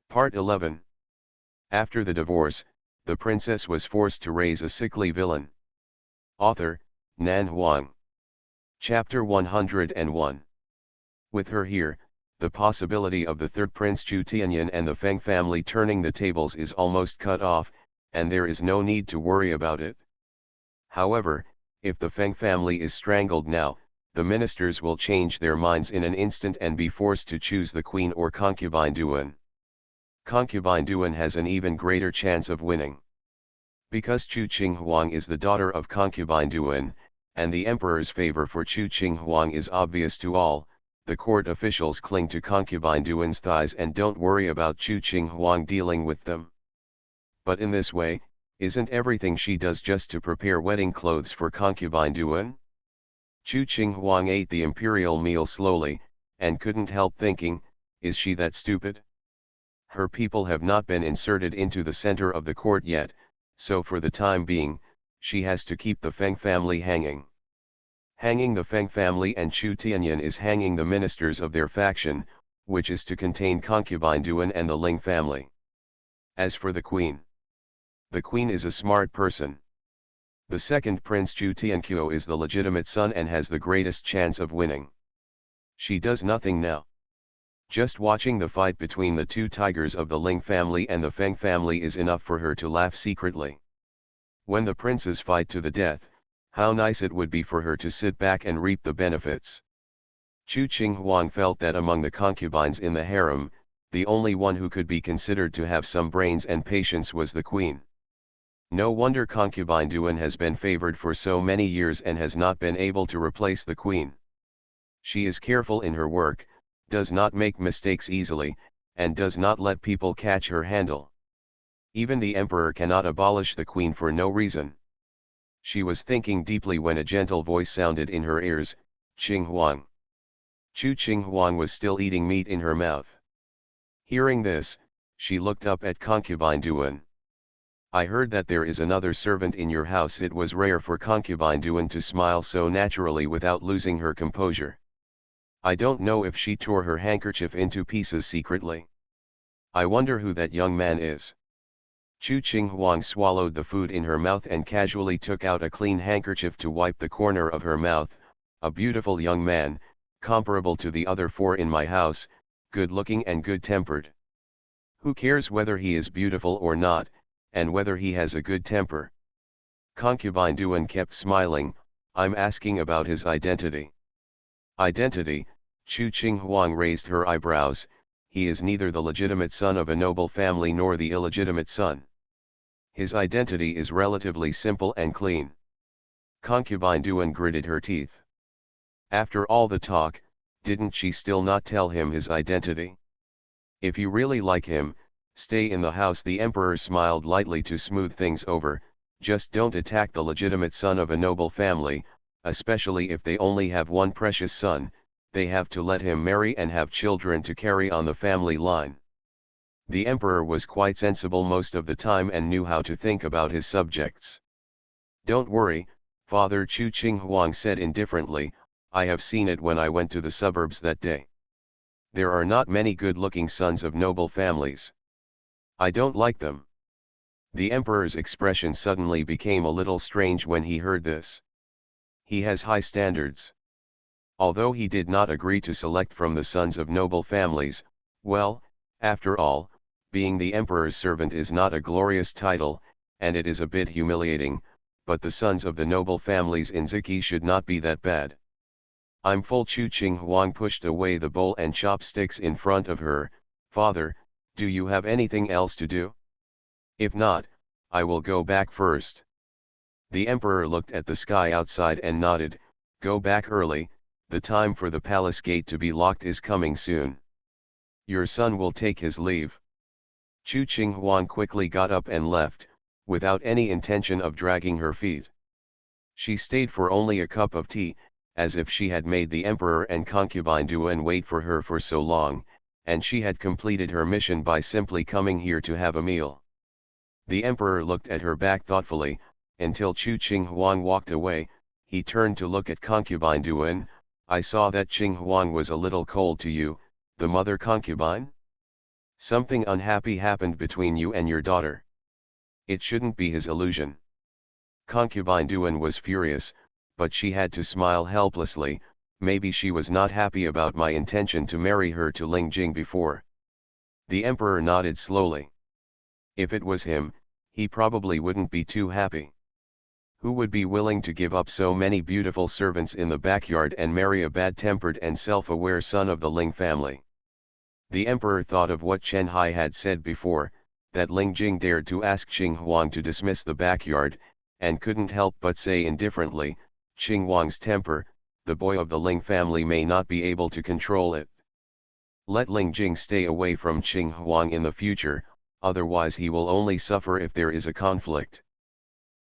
Part 11. After the divorce, the princess was forced to raise a sickly villain. Author, Nan Huang. Chapter 101. With her here, the possibility of the third Prince Chu Tianyan and the Feng family turning the tables is almost cut off, and there is no need to worry about it. However, if the Feng family is strangled now, the ministers will change their minds in an instant and be forced to choose the queen or concubine Duan. Concubine Duan has an even greater chance of winning. Because Chu Qinghuang is the daughter of concubine Duan, and the emperor's favor for Chu Qinghuang is obvious to all, the court officials cling to concubine Duan's thighs and don't worry about Chu Qinghuang dealing with them. But in this way, isn't everything she does just to prepare wedding clothes for concubine Duan? Chu Qinghuang ate the imperial meal slowly, and couldn't help thinking, is she that stupid? Her people have not been inserted into the center of the court yet, so for the time being, she has to keep the Feng family hanging. Hanging the Feng family and Chu Tianyan is hanging the ministers of their faction, which is to contain concubine Duan and the Ling family. As for the queen is a smart person. The second Prince Chu Tianqiu is the legitimate son and has the greatest chance of winning. She does nothing now. Just watching the fight between the two tigers of the Ling family and the Feng family is enough for her to laugh secretly. When the princes fight to the death, how nice it would be for her to sit back and reap the benefits. Chu Qinghuang felt that among the concubines in the harem, the only one who could be considered to have some brains and patience was the queen. No wonder concubine Duan has been favored for so many years and has not been able to replace the queen. She is careful in her work, does not make mistakes easily, and does not let people catch her handle. Even the emperor cannot abolish the queen for no reason. She was thinking deeply when a gentle voice sounded in her ears, Qinghuang. Chu Qinghuang was still eating meat in her mouth. Hearing this, she looked up at concubine Duan. I heard that there is another servant in your house. It was rare for concubine Duan to smile so naturally without losing her composure. I don't know if she tore her handkerchief into pieces secretly. I wonder who that young man is. Chu Qinghuang swallowed the food in her mouth and casually took out a clean handkerchief to wipe the corner of her mouth. A beautiful young man, comparable to the other four in my house, good-looking and good-tempered. Who cares whether he is beautiful or not, and whether he has a good temper? Concubine Duan kept smiling. I'm asking about his identity. Identity? Chu Qinghuang raised her eyebrows. He is neither the legitimate son of a noble family nor the illegitimate son. His identity is relatively simple and clean. Concubine Duan gritted her teeth. After all the talk, didn't she still not tell him his identity? If you really like him, stay in the house. The emperor smiled lightly to smooth things over. Just don't attack the legitimate son of a noble family, especially if they only have one precious son. They have to let him marry and have children to carry on the family line. The emperor was quite sensible most of the time and knew how to think about his subjects. Don't worry, Father, Chu Qinghuang said indifferently, I have seen it when I went to the suburbs that day. There are not many good-looking sons of noble families. I don't like them. The emperor's expression suddenly became a little strange when he heard this. He has high standards. Although he did not agree to select from the sons of noble families, well, after all, being the emperor's servant is not a glorious title, and it is a bit humiliating, but the sons of the noble families in Ziki should not be that bad. I'm full. Chu Qinghuang pushed away the bowl and chopsticks in front of her. Father, do you have anything else to do? If not, I will go back first. The emperor looked at the sky outside and nodded. Go back early, the time for the palace gate to be locked is coming soon. Your son will take his leave. Chu Qinghuang quickly got up and left, without any intention of dragging her feet. She stayed for only a cup of tea, as if she had made the emperor and concubine Duan wait for her for so long, and she had completed her mission by simply coming here to have a meal. The emperor looked at her back thoughtfully, until Chu Qinghuang walked away. He turned to look at concubine Duan. I saw that Qinghuang was a little cold to you, the mother concubine? Something unhappy happened between you and your daughter. It shouldn't be his illusion. Concubine Duan was furious, but she had to smile helplessly. Maybe she was not happy about my intention to marry her to Ling Jing before. The emperor nodded slowly. If it was him, he probably wouldn't be too happy. Who would be willing to give up so many beautiful servants in the backyard and marry a bad-tempered and self-aware son of the Ling family? The emperor thought of what Chen Hai had said before, that Ling Jing dared to ask Qing Huang to dismiss the backyard, and couldn't help but say indifferently, Qing Huang's temper, the boy of the Ling family may not be able to control it. Let Ling Jing stay away from Qing Huang in the future, otherwise he will only suffer if there is a conflict.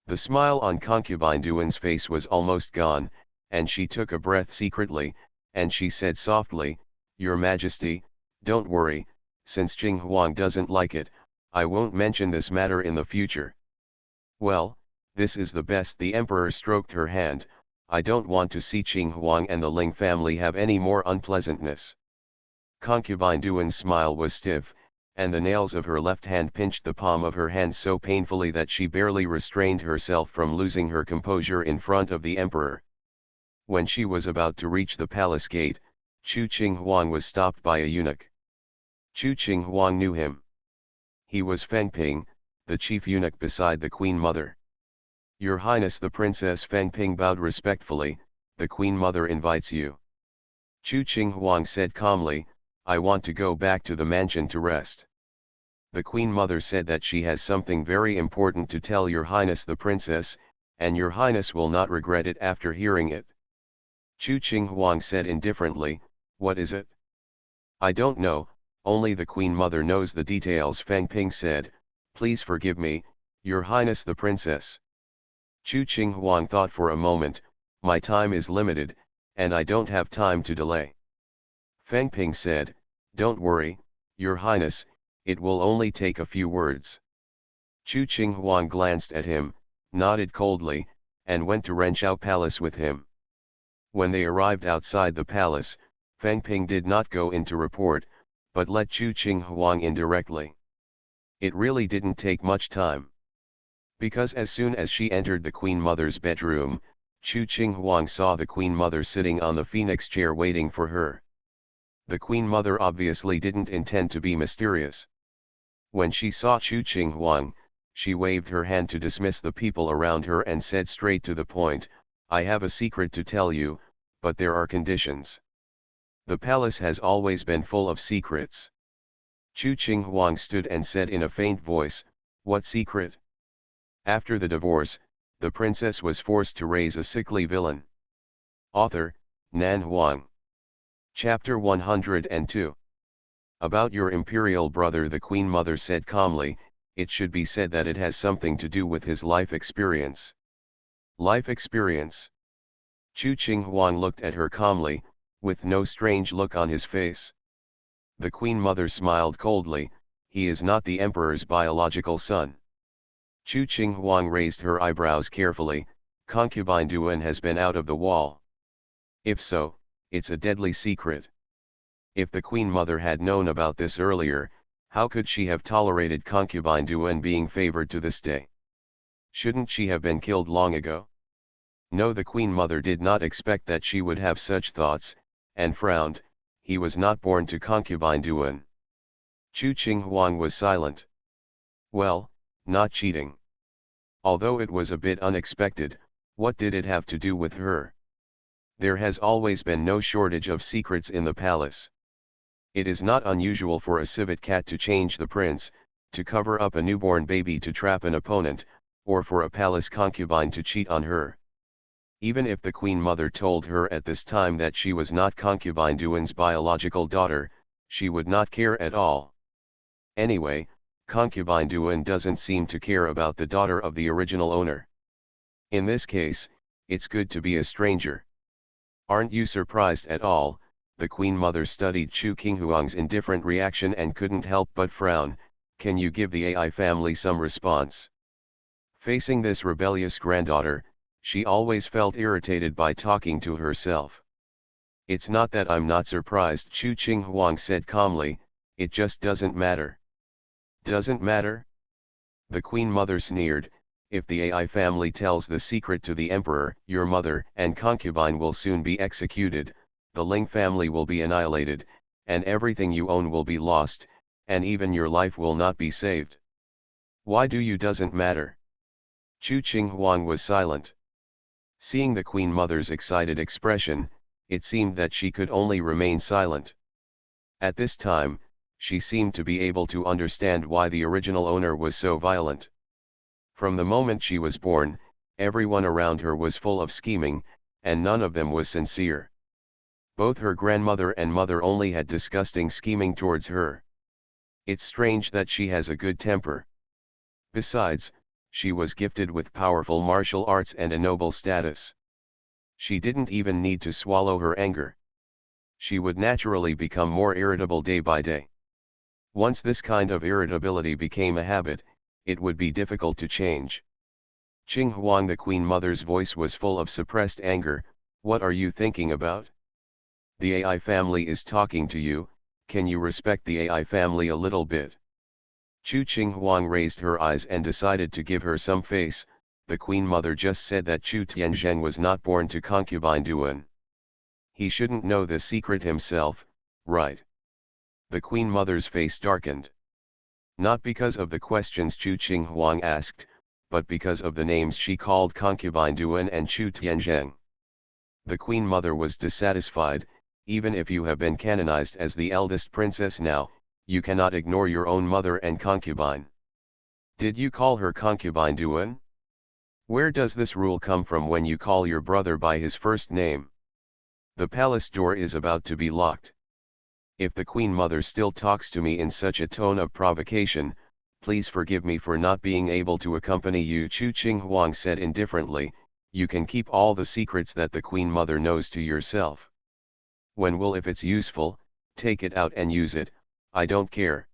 The smile on concubine Duan's face was almost gone, and she took a breath secretly, and she said softly, Your Majesty, don't worry, since Qing Huang doesn't like it, I won't mention this matter in the future. Well, this is the best. The emperor stroked her hand. I don't want to see Qing Huang and the Ling family have any more unpleasantness. Concubine Duan's smile was stiff, and the nails of her left hand pinched the palm of her hand so painfully that she barely restrained herself from losing her composure in front of the emperor. When she was about to reach the palace gate, Chu Qing Huang was stopped by a eunuch. Chu Qing Huang knew him. He was Feng Ping, the chief eunuch beside the Queen Mother. Your Highness the Princess. Feng Ping bowed respectfully. The Queen Mother invites you. Chu Qing Huang said calmly, I want to go back to the mansion to rest. The Queen Mother said that she has something very important to tell Your Highness the Princess, and Your Highness will not regret it after hearing it. Chu Qing Huang said indifferently, What is it? I don't know, only the Queen Mother knows the details. Feng Ping said, Please forgive me, Your Highness the Princess. Chu Qing Huang thought for a moment, My time is limited, and I don't have time to delay. Feng Ping said, Don't worry, Your Highness, it will only take a few words. Chu Qing Huang glanced at him, nodded coldly, and went to Renshao Palace with him. When they arrived outside the palace, Feng Ping did not go in to report, but let Chu Qing Huang in directly. It really didn't take much time. Because as soon as she entered the Queen Mother's bedroom, Chu Qing Huang saw the Queen Mother sitting on the phoenix chair waiting for her. The Queen Mother obviously didn't intend to be mysterious. When she saw Chu Qing Huang, she waved her hand to dismiss the people around her and said straight to the point, I have a secret to tell you, but there are conditions. The palace has always been full of secrets. Chu Qing Huang stood and said in a faint voice, What secret? After the divorce, the princess was forced to raise a sickly villain. Author, Nan Huang. Chapter 102. About your imperial brother, the Queen Mother said calmly, it should be said that it has something to do with his life experience. Life experience? Chu Qing Huang looked at her calmly, with no strange look on his face. The Queen Mother smiled coldly, he is not the emperor's biological son. Chu Qing Huang raised her eyebrows carefully, concubine Duan has been out of the wall. If so, it's a deadly secret. If the Queen Mother had known about this earlier, how could she have tolerated concubine Duan being favored to this day? Shouldn't she have been killed long ago? No, the Queen Mother did not expect that she would have such thoughts, and frowned, he was not born to concubine Duan. Chu Qing Huang was silent. Well, not cheating. Although it was a bit unexpected, what did it have to do with her? There has always been no shortage of secrets in the palace. It is not unusual for a civet cat to change the prince, to cover up a newborn baby to trap an opponent, or for a palace concubine to cheat on her. Even if the Queen Mother told her at this time that she was not concubine Duan's biological daughter, she would not care at all. Anyway, concubine Duan doesn't seem to care about the daughter of the original owner. In this case, it's good to be a stranger. Aren't you surprised at all? The Queen Mother studied Chu Qing Huang's indifferent reaction and couldn't help but frown. Can you give the AI family some response? Facing this rebellious granddaughter, she always felt irritated by talking to herself. It's not that I'm not surprised, Chu Qing Huang said calmly, It just doesn't matter. Doesn't matter? The Queen Mother sneered, if the AI family tells the secret to the Emperor, your mother and concubine will soon be executed, the Ling family will be annihilated, and everything you own will be lost, and even your life will not be saved. Why do you doesn't matter? Chu Qinghuang was silent. Seeing the Queen Mother's excited expression, it seemed that she could only remain silent. At this time, she seemed to be able to understand why the original owner was so violent. From the moment she was born, everyone around her was full of scheming, and none of them was sincere. Both her grandmother and mother only had disgusting scheming towards her. It's strange that she has a good temper. Besides, she was gifted with powerful martial arts and a noble status. She didn't even need to swallow her anger. She would naturally become more irritable day by day. Once this kind of irritability became a habit, it would be difficult to change. Qinghuang, the Queen Mother's voice was full of suppressed anger. What are you thinking about? The AI family is talking to you, can you respect the AI family a little bit? Chu Qinghuang raised her eyes and decided to give her some face. The Queen Mother just said that Chu Tianzheng was not born to concubine Duan. He shouldn't know the secret himself, right? The Queen Mother's face darkened. Not because of the questions Chu Qinghuang asked, but because of the names she called concubine Duan and Chu Tianzheng. The Queen Mother was dissatisfied. Even if you have been canonized as the eldest princess now, you cannot ignore your own mother and concubine. Did you call her concubine Duan? Where does this rule come from when you call your brother by his first name? The palace door is about to be locked. If the Queen Mother still talks to me in such a tone of provocation, please forgive me for not being able to accompany you. Chu Qinghuang said indifferently, you can keep all the secrets that the Queen Mother knows to yourself. If it's useful, take it out and use it, I don't care.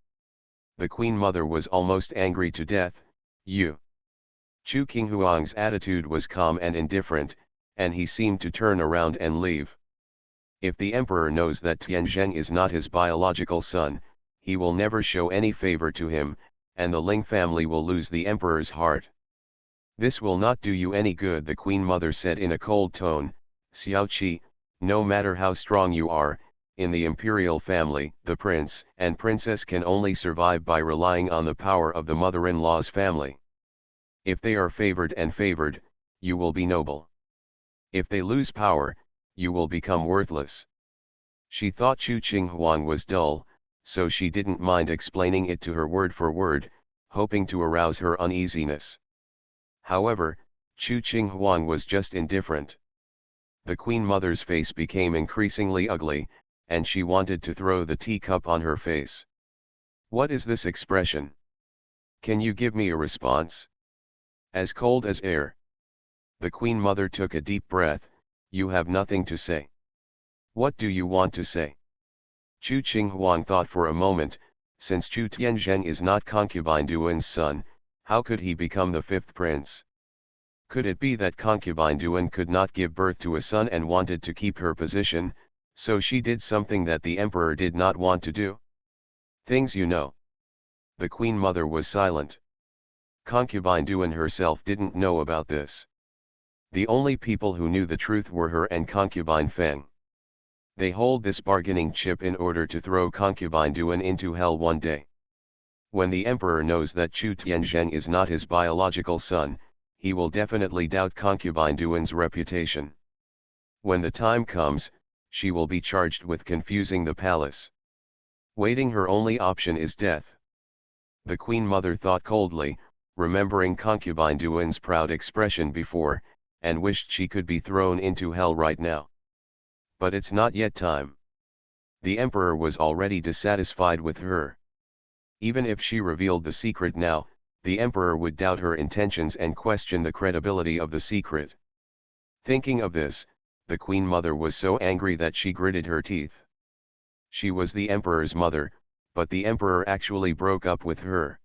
The Queen Mother was almost angry to death. You. Chu Qinghuang's attitude was calm and indifferent, and he seemed to turn around and leave. If the Emperor knows that Tianzheng is not his biological son, he will never show any favor to him, and the Ling family will lose the Emperor's heart. This will not do you any good, the Queen Mother said in a cold tone. Xiao Qi, no matter how strong you are, in the imperial family, the prince and princess can only survive by relying on the power of the mother-in-law's family. If they are favored, you will be noble. If they lose power, you will become worthless. She thought Chu Qinghuang was dull, so she didn't mind explaining it to her word for word, hoping to arouse her uneasiness. However, Chu Qinghuang was just indifferent. The Queen Mother's face became increasingly ugly, and she wanted to throw the teacup on her face. What is this expression? Can you give me a response? As cold as air. The Queen Mother took a deep breath. You have nothing to say. What do you want to say? Chu Qinghuang thought for a moment. Since Chu Tianzheng is not concubine Duan's son, how could he become the fifth prince? Could it be that concubine Duan could not give birth to a son and wanted to keep her position, so she did something that the Emperor did not want to do? Things you know. The Queen Mother was silent. Concubine Duan herself didn't know about this. The only people who knew the truth were her and concubine Feng. They hold this bargaining chip in order to throw concubine Duan into hell one day. When the Emperor knows that Chu Tianzheng is not his biological son, he will definitely doubt concubine Duan's reputation. When the time comes, she will be charged with confusing the palace. Waiting, her only option is death. The Queen Mother thought coldly, remembering concubine Duan's proud expression before, and wished she could be thrown into hell right now. But it's not yet time. The Emperor was already dissatisfied with her. Even if she revealed the secret now, the Emperor would doubt her intentions and question the credibility of the secret. Thinking of this, the Queen Mother was so angry that she gritted her teeth. She was the Emperor's mother, but the Emperor actually broke up with her.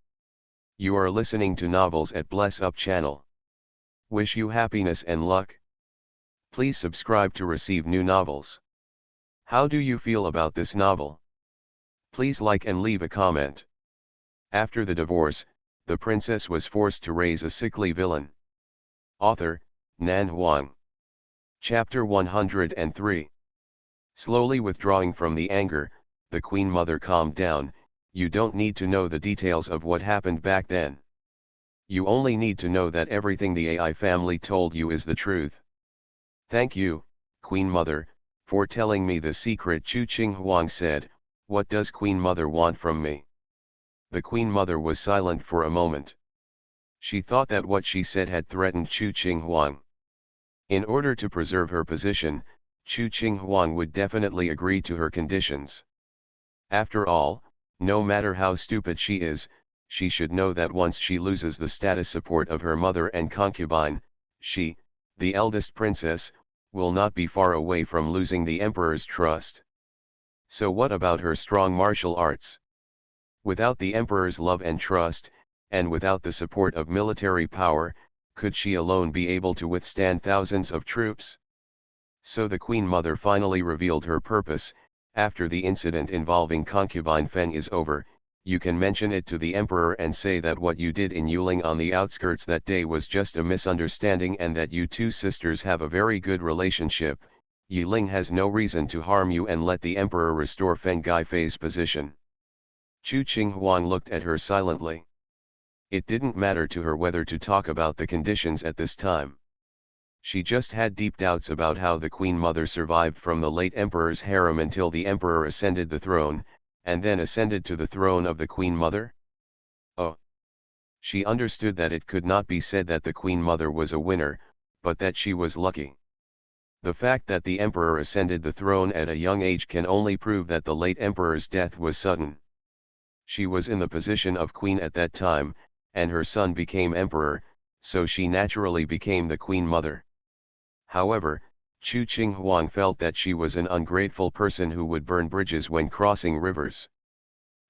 You are listening to Novels at Bless Up channel. Wish you happiness and luck. Please subscribe to receive new novels. How do you feel about this novel? Please like and leave a comment. After the divorce, the princess was forced to raise a sickly villain. Author, Nan Huang. Chapter 103. Slowly withdrawing from the anger, the Queen Mother calmed down. You don't need to know the details of what happened back then. You only need to know that everything the AI family told you is the truth. Thank you, Queen Mother, for telling me the secret. Chu Qing Huang said. What does Queen Mother want from me? The Queen Mother was silent for a moment. She thought that what she said had threatened Chu Qing Huang. In order to preserve her position, Chu Qing Huang would definitely agree to her conditions. After all, no matter how stupid she is, she should know that once she loses the status support of her mother and concubine, she, the eldest princess, will not be far away from losing the emperor's trust. So what about her strong martial arts? Without the emperor's love and trust, and without the support of military power, could she alone be able to withstand thousands of troops? So the Queen Mother finally revealed her purpose. After the incident involving concubine Feng is over, you can mention it to the emperor and say that what you did in Yuling on the outskirts that day was just a misunderstanding and that you two sisters have a very good relationship. Yuling has no reason to harm you, and let the emperor restore Feng Gaifei's position. Chu Qing Huang looked at her silently. It didn't matter to her whether to talk about the conditions at this time. She just had deep doubts about how the Queen Mother survived from the late emperor's harem until the emperor ascended the throne, and then ascended to the throne of the Queen Mother. Oh! She understood that it could not be said that the Queen Mother was a winner, but that she was lucky. The fact that the emperor ascended the throne at a young age can only prove that the late emperor's death was sudden. She was in the position of queen at that time, and her son became emperor, so she naturally became the Queen Mother. However, Chu Qing Huang felt that she was an ungrateful person who would burn bridges when crossing rivers.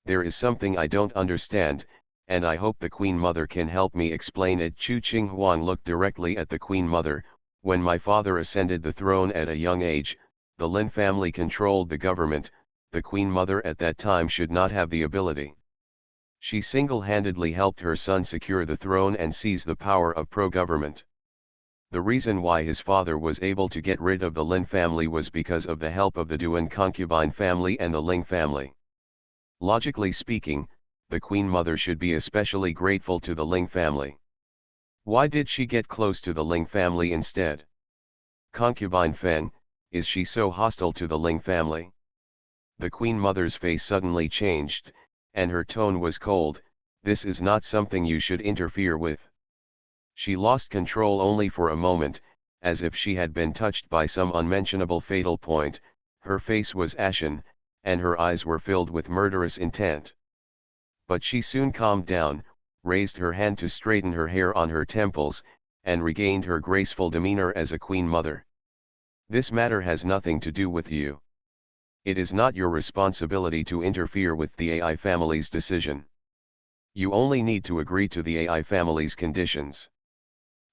There is something I don't understand, and I hope the Queen Mother can help me explain it. Chu Qing Huang looked directly at the Queen Mother. When my father ascended the throne at a young age, the Lin family controlled the government. The Queen Mother at that time should not have the ability. She single-handedly helped her son secure the throne and seize the power of pro-government. The reason why his father was able to get rid of the Lin family was because of the help of the Duan concubine family and the Ling family. Logically speaking, the Queen Mother should be especially grateful to the Ling family. Why did she get close to the Ling family instead? Concubine Feng, is she so hostile to the Ling family? The Queen Mother's face suddenly changed, and her tone was cold. This is not something you should interfere with. She lost control only for a moment, as if she had been touched by some unmentionable fatal point. Her face was ashen, and her eyes were filled with murderous intent. But she soon calmed down, raised her hand to straighten her hair on her temples, and regained her graceful demeanor as a Queen Mother. This matter has nothing to do with you. It is not your responsibility to interfere with the AI family's decision. You only need to agree to the AI family's conditions.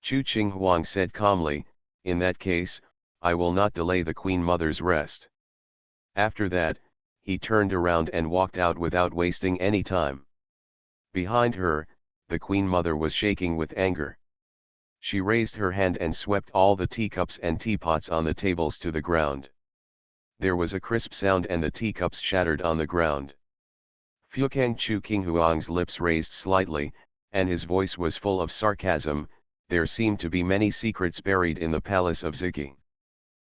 Chu Qing Huang said calmly, in that case, I will not delay the Queen Mother's rest. After that, he turned around and walked out without wasting any time. Behind her, the Queen Mother was shaking with anger. She raised her hand and swept all the teacups and teapots on the tables to the ground. There was a crisp sound and the teacups shattered on the ground. Fukang Chu Qing Huang's lips raised slightly, and his voice was full of sarcasm. There seemed to be many secrets buried in the palace of Ziki.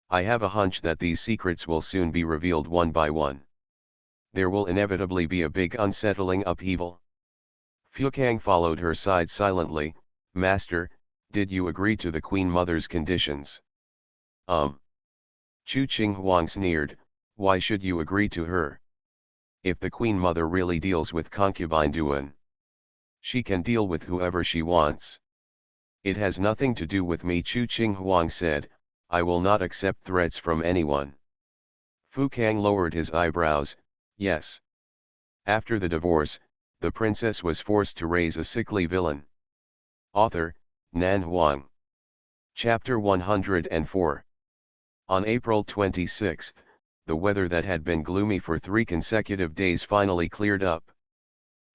I have a hunch that these secrets will soon be revealed one by one. There will inevitably be a big unsettling upheaval. Fukang followed her side silently. Master, did you agree to the Queen Mother's conditions? Chu Qing Huang sneered, why should you agree to her? If the Queen Mother really deals with concubine Duan, she can deal with whoever she wants. It has nothing to do with me. Chu Qing Huang said, I will not accept threats from anyone. Fukang lowered his eyebrows, yes. After the divorce, the princess was forced to raise a sickly villain. Author, Nan Huang. Chapter 104. On April 26, the weather that had been gloomy for 3 consecutive days finally cleared up.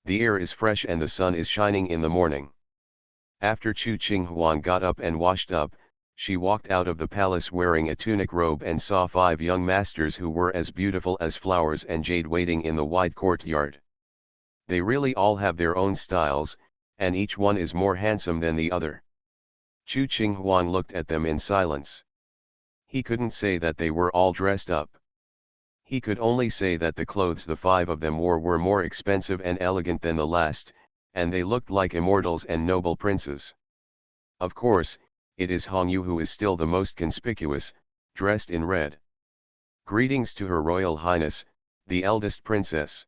The air is fresh and the sun is shining in the morning. After Chu Qinghuang got up and washed up, she walked out of the palace wearing a tunic robe and saw 5 young masters who were as beautiful as flowers and jade waiting in the wide courtyard. They really all have their own styles, and each one is more handsome than the other. Chu Qinghuang looked at them in silence. He couldn't say that they were all dressed up. He could only say that the clothes the 5 of them wore were more expensive and elegant than the last, and they looked like immortals and noble princes. Of course, it is Hong Yu who is still the most conspicuous, dressed in red. Greetings to Her Royal Highness, the eldest princess.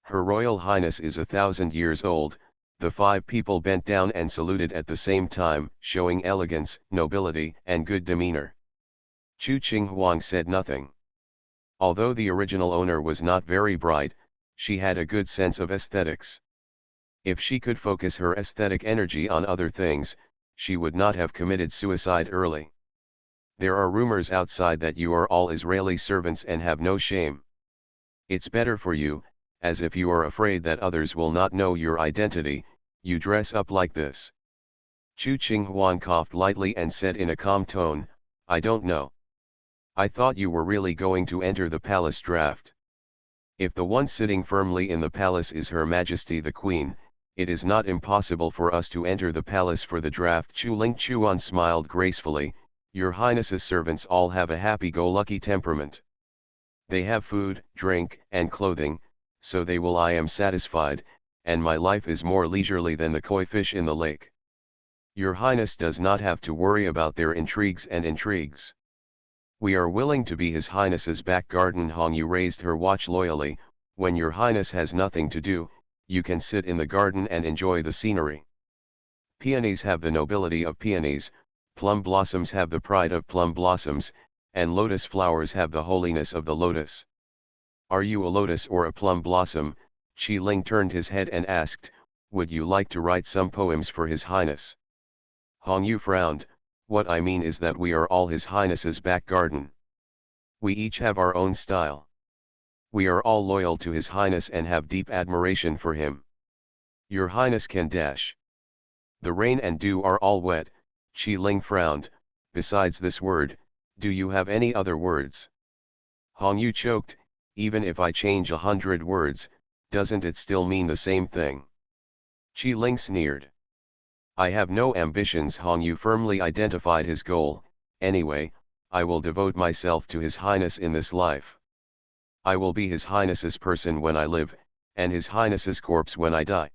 Her Royal Highness is 1,000 years old. The 5 people bent down and saluted at the same time, showing elegance, nobility, and good demeanor. Chu Qinghuang said nothing. Although the original owner was not very bright, she had a good sense of aesthetics. If she could focus her aesthetic energy on other things, she would not have committed suicide early. There are rumors outside that you are all Israeli servants and have no shame. It's better for you, as if you are afraid that others will not know your identity, you dress up like this. Chu Qinghuang coughed lightly and said in a calm tone, I don't know. I thought you were really going to enter the palace draft. If the one sitting firmly in the palace is Her Majesty the Queen, it is not impossible for us to enter the palace for the draft. Chu Lingchuan smiled gracefully, Your Highness's servants all have a happy-go-lucky temperament. They have food, drink, and clothing, so they will I am satisfied, and my life is more leisurely than the koi fish in the lake. Your Highness does not have to worry about their intrigues. We are willing to be His Highness's back garden. Hong Yu raised her watch loyally, when Your Highness has nothing to do, you can sit in the garden and enjoy the scenery. Peonies have the nobility of peonies, plum blossoms have the pride of plum blossoms, and lotus flowers have the holiness of the lotus. Are you a lotus or a plum blossom? Qi Ling turned his head and asked, would you like to write some poems for His Highness? Hong Yu frowned, what I mean is that we are all His Highness's back garden. We each have our own style. We are all loyal to His Highness and have deep admiration for him. Your Highness can dash. The rain and dew are all wet. Qi Ling frowned, besides this word, do you have any other words? Hong Yu choked, even if I change 100 words, doesn't it still mean the same thing? Qi Ling sneered. I have no ambitions. Hong Yu firmly identified his goal, anyway, I will devote myself to His Highness in this life. I will be His Highness's person when I live, and His Highness's corpse when I die.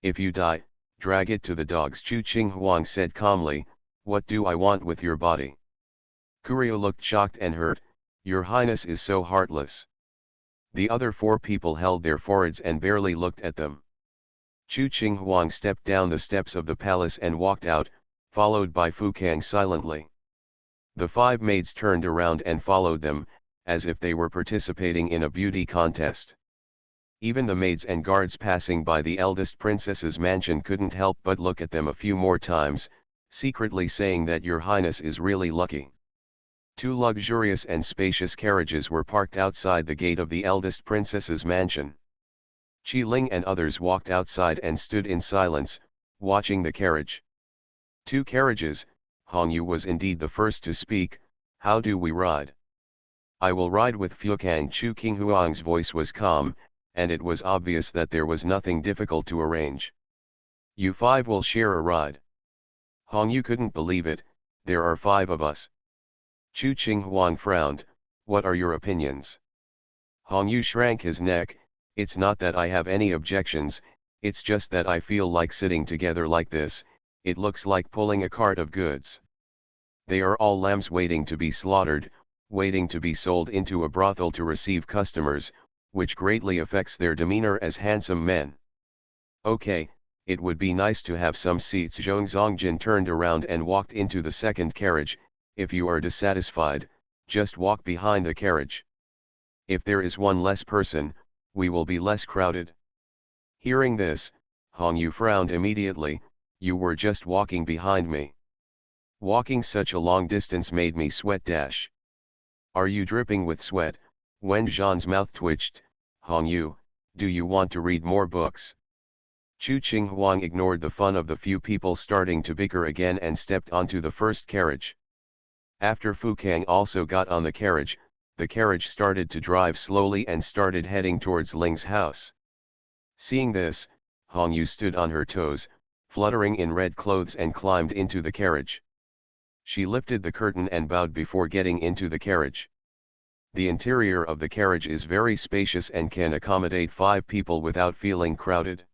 If you die, drag it to the dogs. Chu Qinghuang said calmly, what do I want with your body? Kurio looked shocked and hurt, Your Highness is so heartless. The other 4 people held their foreheads and barely looked at them. Chu Qinghuang stepped down the steps of the palace and walked out, followed by Fu Kang silently. The 5 maids turned around and followed them, as if they were participating in a beauty contest. Even the maids and guards passing by the eldest princess's mansion couldn't help but look at them a few more times, secretly saying that Your Highness is really lucky. 2 luxurious and spacious carriages were parked outside the gate of the eldest princess's mansion. Qi Ling and others walked outside and stood in silence, watching the carriage. 2 carriages, Hong Yu was indeed the first to speak, how do we ride? I will ride with Fukang. Chu Qinghuang's voice was calm, and it was obvious that there was nothing difficult to arrange. You 5 will share a ride. Hong Yu couldn't believe it, there are 5 of us. Chu Qinghuang frowned, what are your opinions? Hong Yu shrank his neck, it's not that I have any objections, it's just that I feel like sitting together like this, it looks like pulling a cart of goods. They are all lambs waiting to be slaughtered, waiting to be sold into a brothel to receive customers, which greatly affects their demeanor as handsome men. Okay, it would be nice to have some seats. Zhong Zongjin turned around and walked into the second carriage, if you are dissatisfied, just walk behind the carriage. If there is one less person, we will be less crowded. Hearing this, Hong Yu frowned immediately, you were just walking behind me. Walking such a long distance made me sweat. Are you dripping with sweat? Wen Zhan's mouth twitched. Hong Yu, do you want to read more books? Chu Qinghuang ignored the fun of the few people starting to bicker again and stepped onto the first carriage. After Fu Kang also got on the carriage started to drive slowly and started heading towards Ling's house. Seeing this, Hong Yu stood on her toes, fluttering in red clothes and climbed into the carriage. She lifted the curtain and bowed before getting into the carriage. The interior of the carriage is very spacious and can accommodate 5 people without feeling crowded.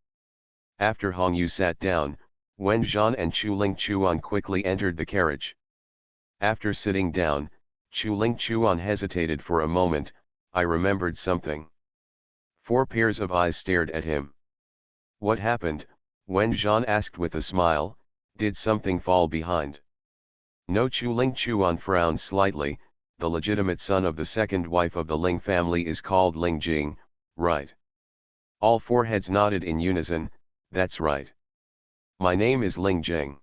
After Hong Yu sat down, Wen Zhan and Chu Ling Chuan quickly entered the carriage. After sitting down, Chu Ling Chuan hesitated for a moment. I remembered something. 4 pairs of eyes stared at him. What happened? Wen Zhan asked with a smile. Did something fall behind? No. Chu Ling Chuan frowned slightly. The legitimate son of the second wife of the Ling family is called Ling Jing, right? All 4 heads nodded in unison. That's right. My name is Ling Jing.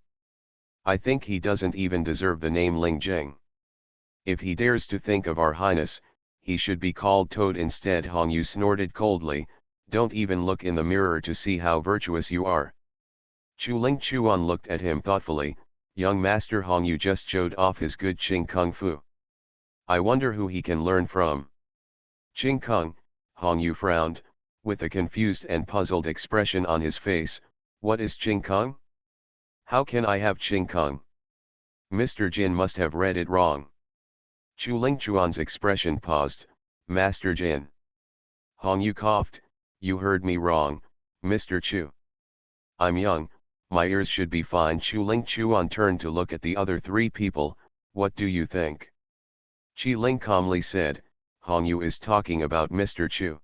I think he doesn't even deserve the name Ling Jing. If he dares to think of our highness, he should be called Toad instead. Hong Yu snorted coldly. Don't even look in the mirror to see how virtuous you are. Chu Ling Chuan looked at him thoughtfully. Young master, Hong Yu just showed off his good Qing Kung Fu. I wonder who he can learn from. Qing Kung, Hong Yu frowned, with a confused and puzzled expression on his face. What is Qing Kung? How can I have Qing Kung? Mr. Jin must have read it wrong. Chu Ling Chuan's expression paused. Master Jin. Hong Yu coughed. You heard me wrong, Mr. Chu. I'm young, my ears should be fine. Chu Ling Chuan turned to look at the other 3 people. What do you think? Qi Ling calmly said, Hong Yu is talking about Mr. Chu.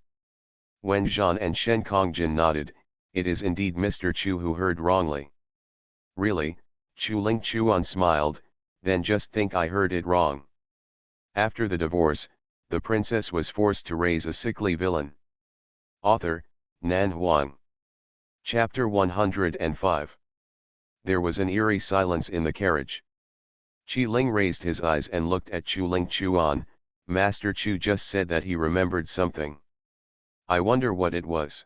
Wen Zhan and Shen Kongjin nodded. It is indeed Mr. Chu who heard wrongly. Really? Chu Ling Chuan smiled. Then just think I heard it wrong. After the divorce, the princess was forced to raise a sickly villain. Author, Nan Huang. Chapter 105. There was an eerie silence in the carriage. Qi Ling raised his eyes and looked at Chu Ling Chuan. Master Chu just said that he remembered something. I wonder what it was.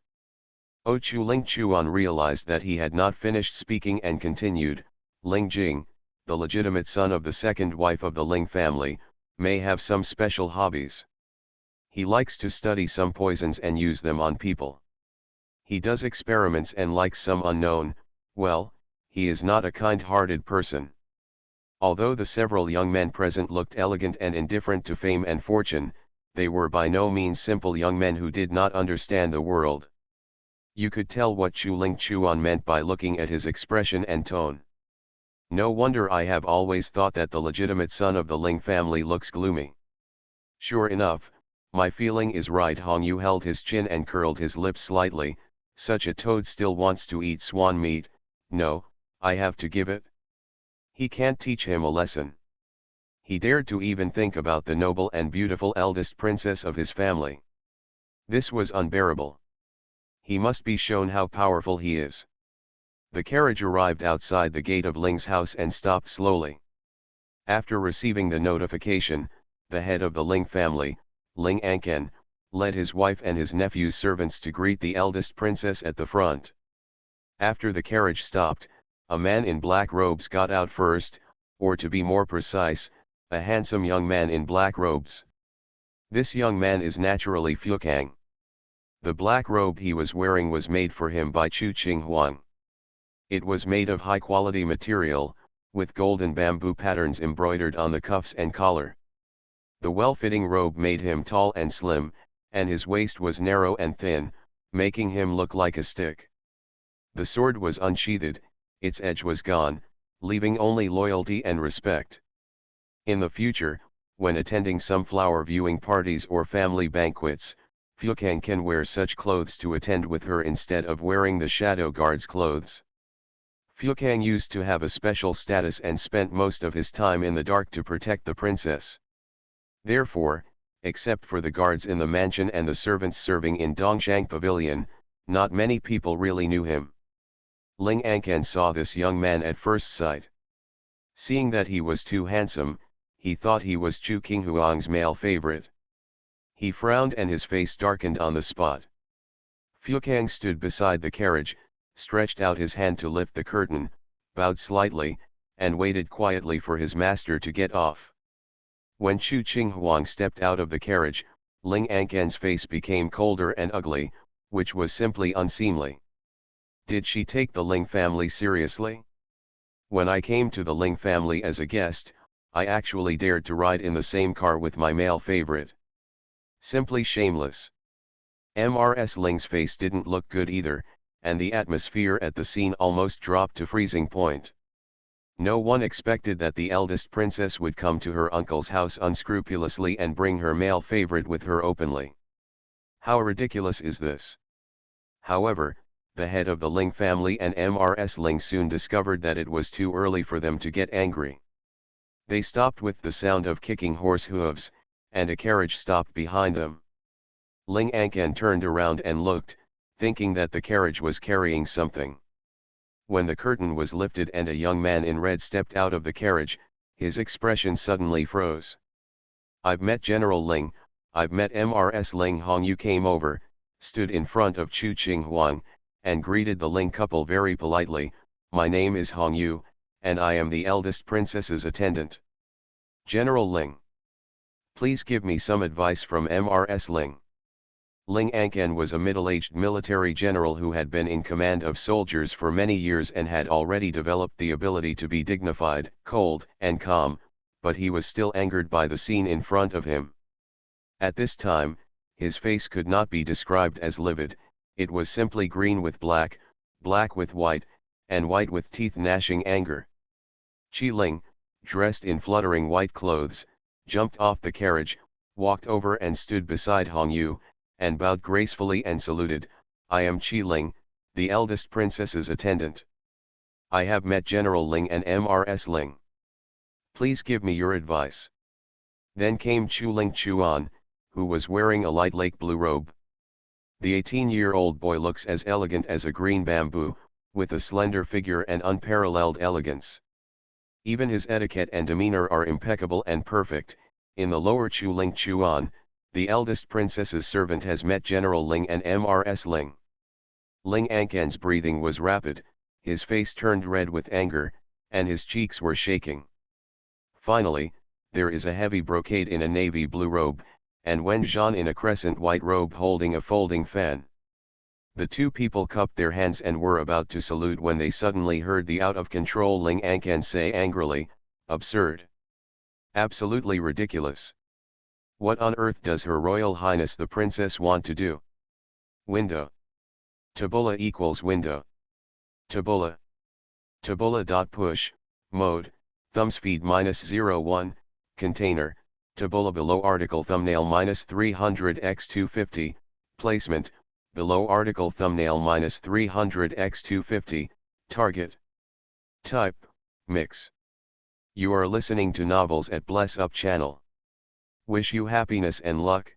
Oh, Chu Ling Chuan realized that he had not finished speaking and continued. Ling Jing, the legitimate son of the second wife of the Ling family, may have some special hobbies. He likes to study some poisons and use them on people. He does experiments and likes some unknown. Well, he is not a kind-hearted person. Although the several young men present looked elegant and indifferent to fame and fortune, they were by no means simple young men who did not understand the world. You could tell what Chu Ling Chuan meant by looking at his expression and tone. No wonder I have always thought that the legitimate son of the Ling family looks gloomy. Sure enough, my feeling is right. Hong Yu held his chin and curled his lips slightly. Such a toad still wants to eat swan meat. No, I have to give it. He can't teach him a lesson. He dared to even think about the noble and beautiful eldest princess of his family. This was unbearable. He must be shown how powerful he is. The carriage arrived outside the gate of Ling's house and stopped slowly. After receiving the notification, the head of the Ling family, Ling Anken, led his wife and his nephew's servants to greet the eldest princess at the front. After the carriage stopped, a man in black robes got out first, or to be more precise, a handsome young man in black robes. This young man is naturally Fu Kang. The black robe he was wearing was made for him by Chu Qinghuang. It was made of high-quality material, with golden bamboo patterns embroidered on the cuffs and collar. The well-fitting robe made him tall and slim, and his waist was narrow and thin, making him look like a stick. The sword was unsheathed, its edge was gone, leaving only loyalty and respect. In the future, when attending some flower viewing parties or family banquets, Fu Kang can wear such clothes to attend with her instead of wearing the shadow guard's clothes. Fu Kang used to have a special status and spent most of his time in the dark to protect the princess. Therefore, except for the guards in the mansion and the servants serving in Dongshang Pavilion, not many people really knew him. Ling Anken saw this young man at first sight. Seeing that he was too handsome, he thought he was Chu Qinghuang's male favorite. He frowned and his face darkened on the spot. Fukang stood beside the carriage, stretched out his hand to lift the curtain, bowed slightly, and waited quietly for his master to get off. When Chu Qinghuang stepped out of the carriage, Ling Anqian's face became colder and ugly, which was simply unseemly. Did she take the Ling family seriously? When I came to the Ling family as a guest, I actually dared to ride in the same car with my male favorite. Simply shameless. Mrs. Ling's face didn't look good either, and the atmosphere at the scene almost dropped to freezing point. No one expected that the eldest princess would come to her uncle's house unscrupulously and bring her male favorite with her openly. How ridiculous is this? However, the head of the Ling family and Mrs. Ling soon discovered that it was too early for them to get angry. They stopped with the sound of kicking horse hooves, and a carriage stopped behind them. Ling Anqian turned around and looked, thinking that the carriage was carrying something. When the curtain was lifted and a young man in red stepped out of the carriage, his expression suddenly froze. "I've met General Ling, I've met Mrs. Ling." Hong Yu came over, stood in front of Chu Qinghuang, and greeted the Ling couple very politely. "My name is Hong Yu, and I am the eldest princess's attendant. General Ling, please give me some advice from Mrs. Ling." Ling Anqian was a middle-aged military general who had been in command of soldiers for many years and had already developed the ability to be dignified, cold, and calm, but he was still angered by the scene in front of him. At this time, his face could not be described as livid, it was simply green with black, black with white, and white with teeth gnashing anger. Qi Ling, dressed in fluttering white clothes, jumped off the carriage, walked over and stood beside Hong Yu, and bowed gracefully and saluted. "I am Qi Ling, the eldest princess's attendant. I have met General Ling and Mrs. Ling. Please give me your advice." Then came Chu Ling Chuan, who was wearing a light lake blue robe. The 18-year-old boy looks as elegant as a green bamboo, with a slender figure and unparalleled elegance. Even his etiquette and demeanor are impeccable and perfect. In the lower Chu Ling Chuan, the eldest princess's servant has met General Ling and Mrs. Ling. Ling Anqian's breathing was rapid, his face turned red with anger, and his cheeks were shaking. Finally, there is a heavy brocade in a navy blue robe, and Wen Zhan in a crescent white robe holding a folding fan. The two people cupped their hands and were about to salute when they suddenly heard the out-of-control Ling Anqian say angrily, "Absurd. Absolutely ridiculous. What on earth does Her Royal Highness the Princess want to do?" Window. Tabula equals window. Tabula. Tabula.push, mode, thumbspeed -01, container, tabula below article thumbnail -300x250, placement, below article thumbnail -300x250, target. Type, mix. You are listening to Novels at Bless Up channel. Wish you happiness and luck.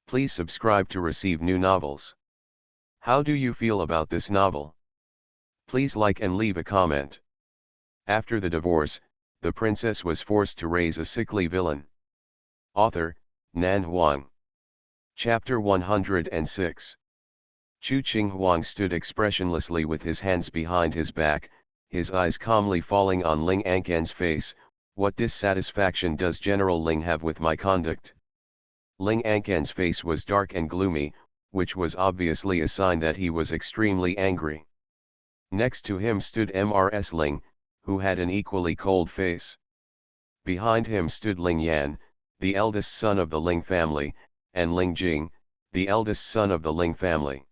Please subscribe to receive new novels. How do you feel about this novel? Please like and leave a comment. After the divorce, the princess was forced to raise a sickly villain. Author, Nan Huang. Chapter 106. Chu Qinghuang stood expressionlessly with his hands behind his back, his eyes calmly falling on Ling Anqian's face. "What dissatisfaction does General Ling have with my conduct?" Ling Anqian's face was dark and gloomy, which was obviously a sign that he was extremely angry. Next to him stood Mrs. Ling, who had an equally cold face. Behind him stood Ling Yan, the eldest son of the Ling family, and Ling Jing, the eldest son of the Ling family.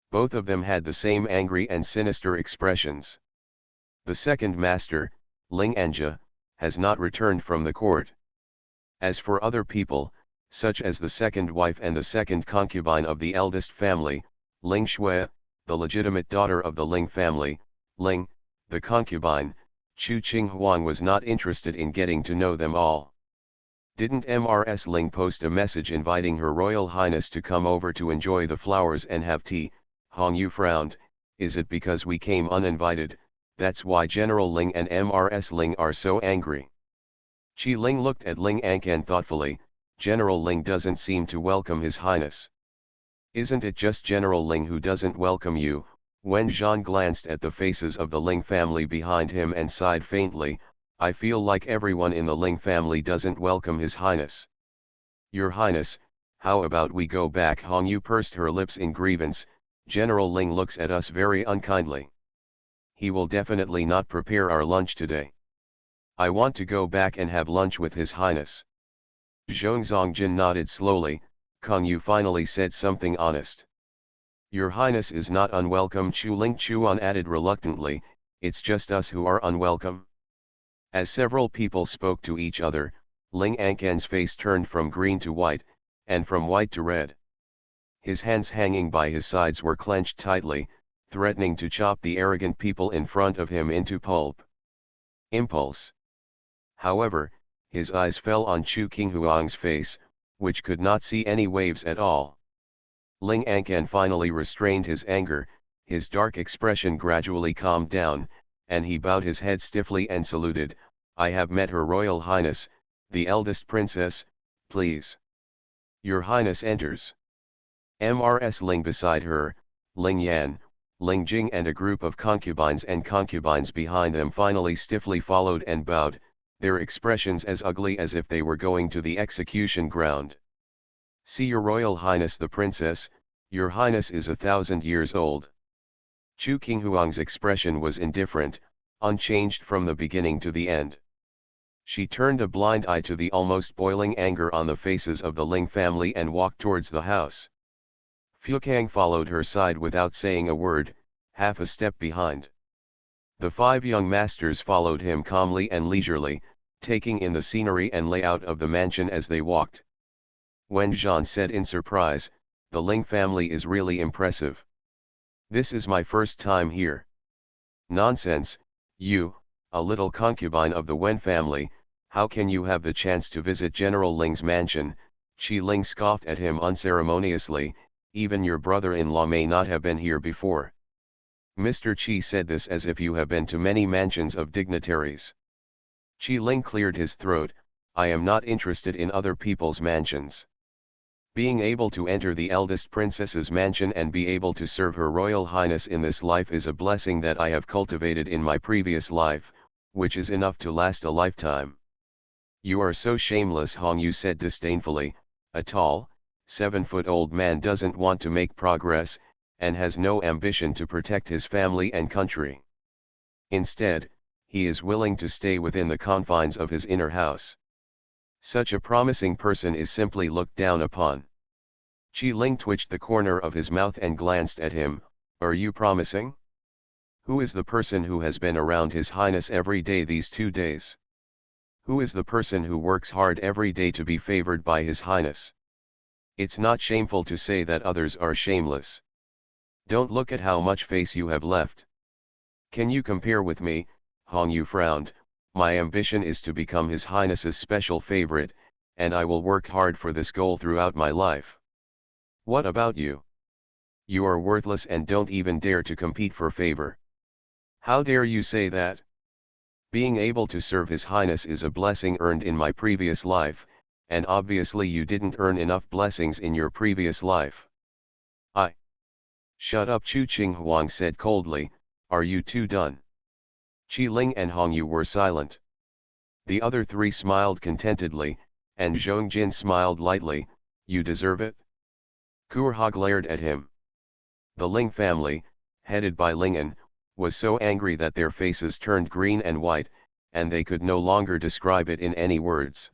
Both of them had the same angry and sinister expressions. The second master, Ling Anja, has not returned from the court. As for other people, such as the second wife and the second concubine of the eldest family, Ling Shui, the legitimate daughter of the Ling family, Ling, the concubine, Chu Qinghuang was not interested in getting to know them all. Didn't Mrs. Ling post a message inviting Her Royal Highness to come over to enjoy the flowers and have tea? Hong Yu frowned. "Is it because we came uninvited, that's why General Ling and Mrs. Ling are so angry?" Qi Ling looked at Ling Ankan thoughtfully. General Ling doesn't seem to welcome His Highness. Isn't it just General Ling who doesn't welcome you? Wen Zhan glanced at the faces of the Ling family behind him and sighed faintly. I feel like everyone in the Ling family doesn't welcome His Highness. Your Highness, how about we go back? Hong Yu pursed her lips in grievance. General Ling looks at us very unkindly. He will definitely not prepare our lunch today. I want to go back and have lunch with His Highness. Zhongzong Jin nodded slowly. Kong Yu finally said something honest. Your Highness is not unwelcome, Chu Ling Chuan added reluctantly. It's just us who are unwelcome. As several people spoke to each other, Ling Ankan's face turned from green to white, and from white to red. His hands hanging by his sides were clenched tightly, threatening to chop the arrogant people in front of him into pulp. Impulse. However, his eyes fell on Chu Qinghuang's face, which could not see any waves at all. Ling Ankan finally restrained his anger, his dark expression gradually calmed down, and he bowed his head stiffly and saluted. I have met Her Royal Highness, the eldest princess, please. Your Highness enters. Mrs. Ling beside her, Ling Yan, Ling Jing and a group of concubines and concubines behind them finally stiffly followed and bowed, their expressions as ugly as if they were going to the execution ground. See Your Royal Highness the Princess, Your Highness is 1,000 years old. Chu Qinghuang's expression was indifferent, unchanged from the beginning to the end. She turned a blind eye to the almost boiling anger on the faces of the Ling family and walked towards the house. Fukang followed her side without saying a word, half a step behind. The 5 young masters followed him calmly and leisurely, taking in the scenery and layout of the mansion as they walked. Wen Zhan said in surprise, the Ling family is really impressive. This is my first time here. Nonsense, you, a little concubine of the Wen family, how can you have the chance to visit General Ling's mansion? Qi Ling scoffed at him unceremoniously. Even your brother-in-law may not have been here before. Mr. Qi said this as if you have been to many mansions of dignitaries. Qi Ling cleared his throat. I am not interested in other people's mansions. Being able to enter the eldest princess's mansion and be able to serve Her Royal Highness in this life is a blessing that I have cultivated in my previous life, which is enough to last a lifetime. You are so shameless, Hong Yu said disdainfully. A tall, 7-foot-old man doesn't want to make progress, and has no ambition to protect his family and country. Instead, he is willing to stay within the confines of his inner house. Such a promising person is simply looked down upon. Qi Ling twitched the corner of his mouth and glanced at him. Are you promising? Who is the person who has been around His Highness every day these 2 days? Who is the person who works hard every day to be favored by His Highness? It's not shameful to say that others are shameless. Don't look at how much face you have left. Can you compare with me? Hong Yu frowned. My ambition is to become His Highness's special favorite, and I will work hard for this goal throughout my life. What about you? You are worthless and don't even dare to compete for favor. How dare you say that? Being able to serve His Highness is a blessing earned in my previous life, and obviously you didn't earn enough blessings in your previous life. Shut up, Chu Qinghuang said coldly. Are you two done? Qi Ling and Hong Yu were silent. The other 3 smiled contentedly, and Zhong Jin smiled lightly. You deserve it? Kurha glared at him. The Ling family, headed by Ling'an, was so angry that their faces turned green and white, and they could no longer describe it in any words.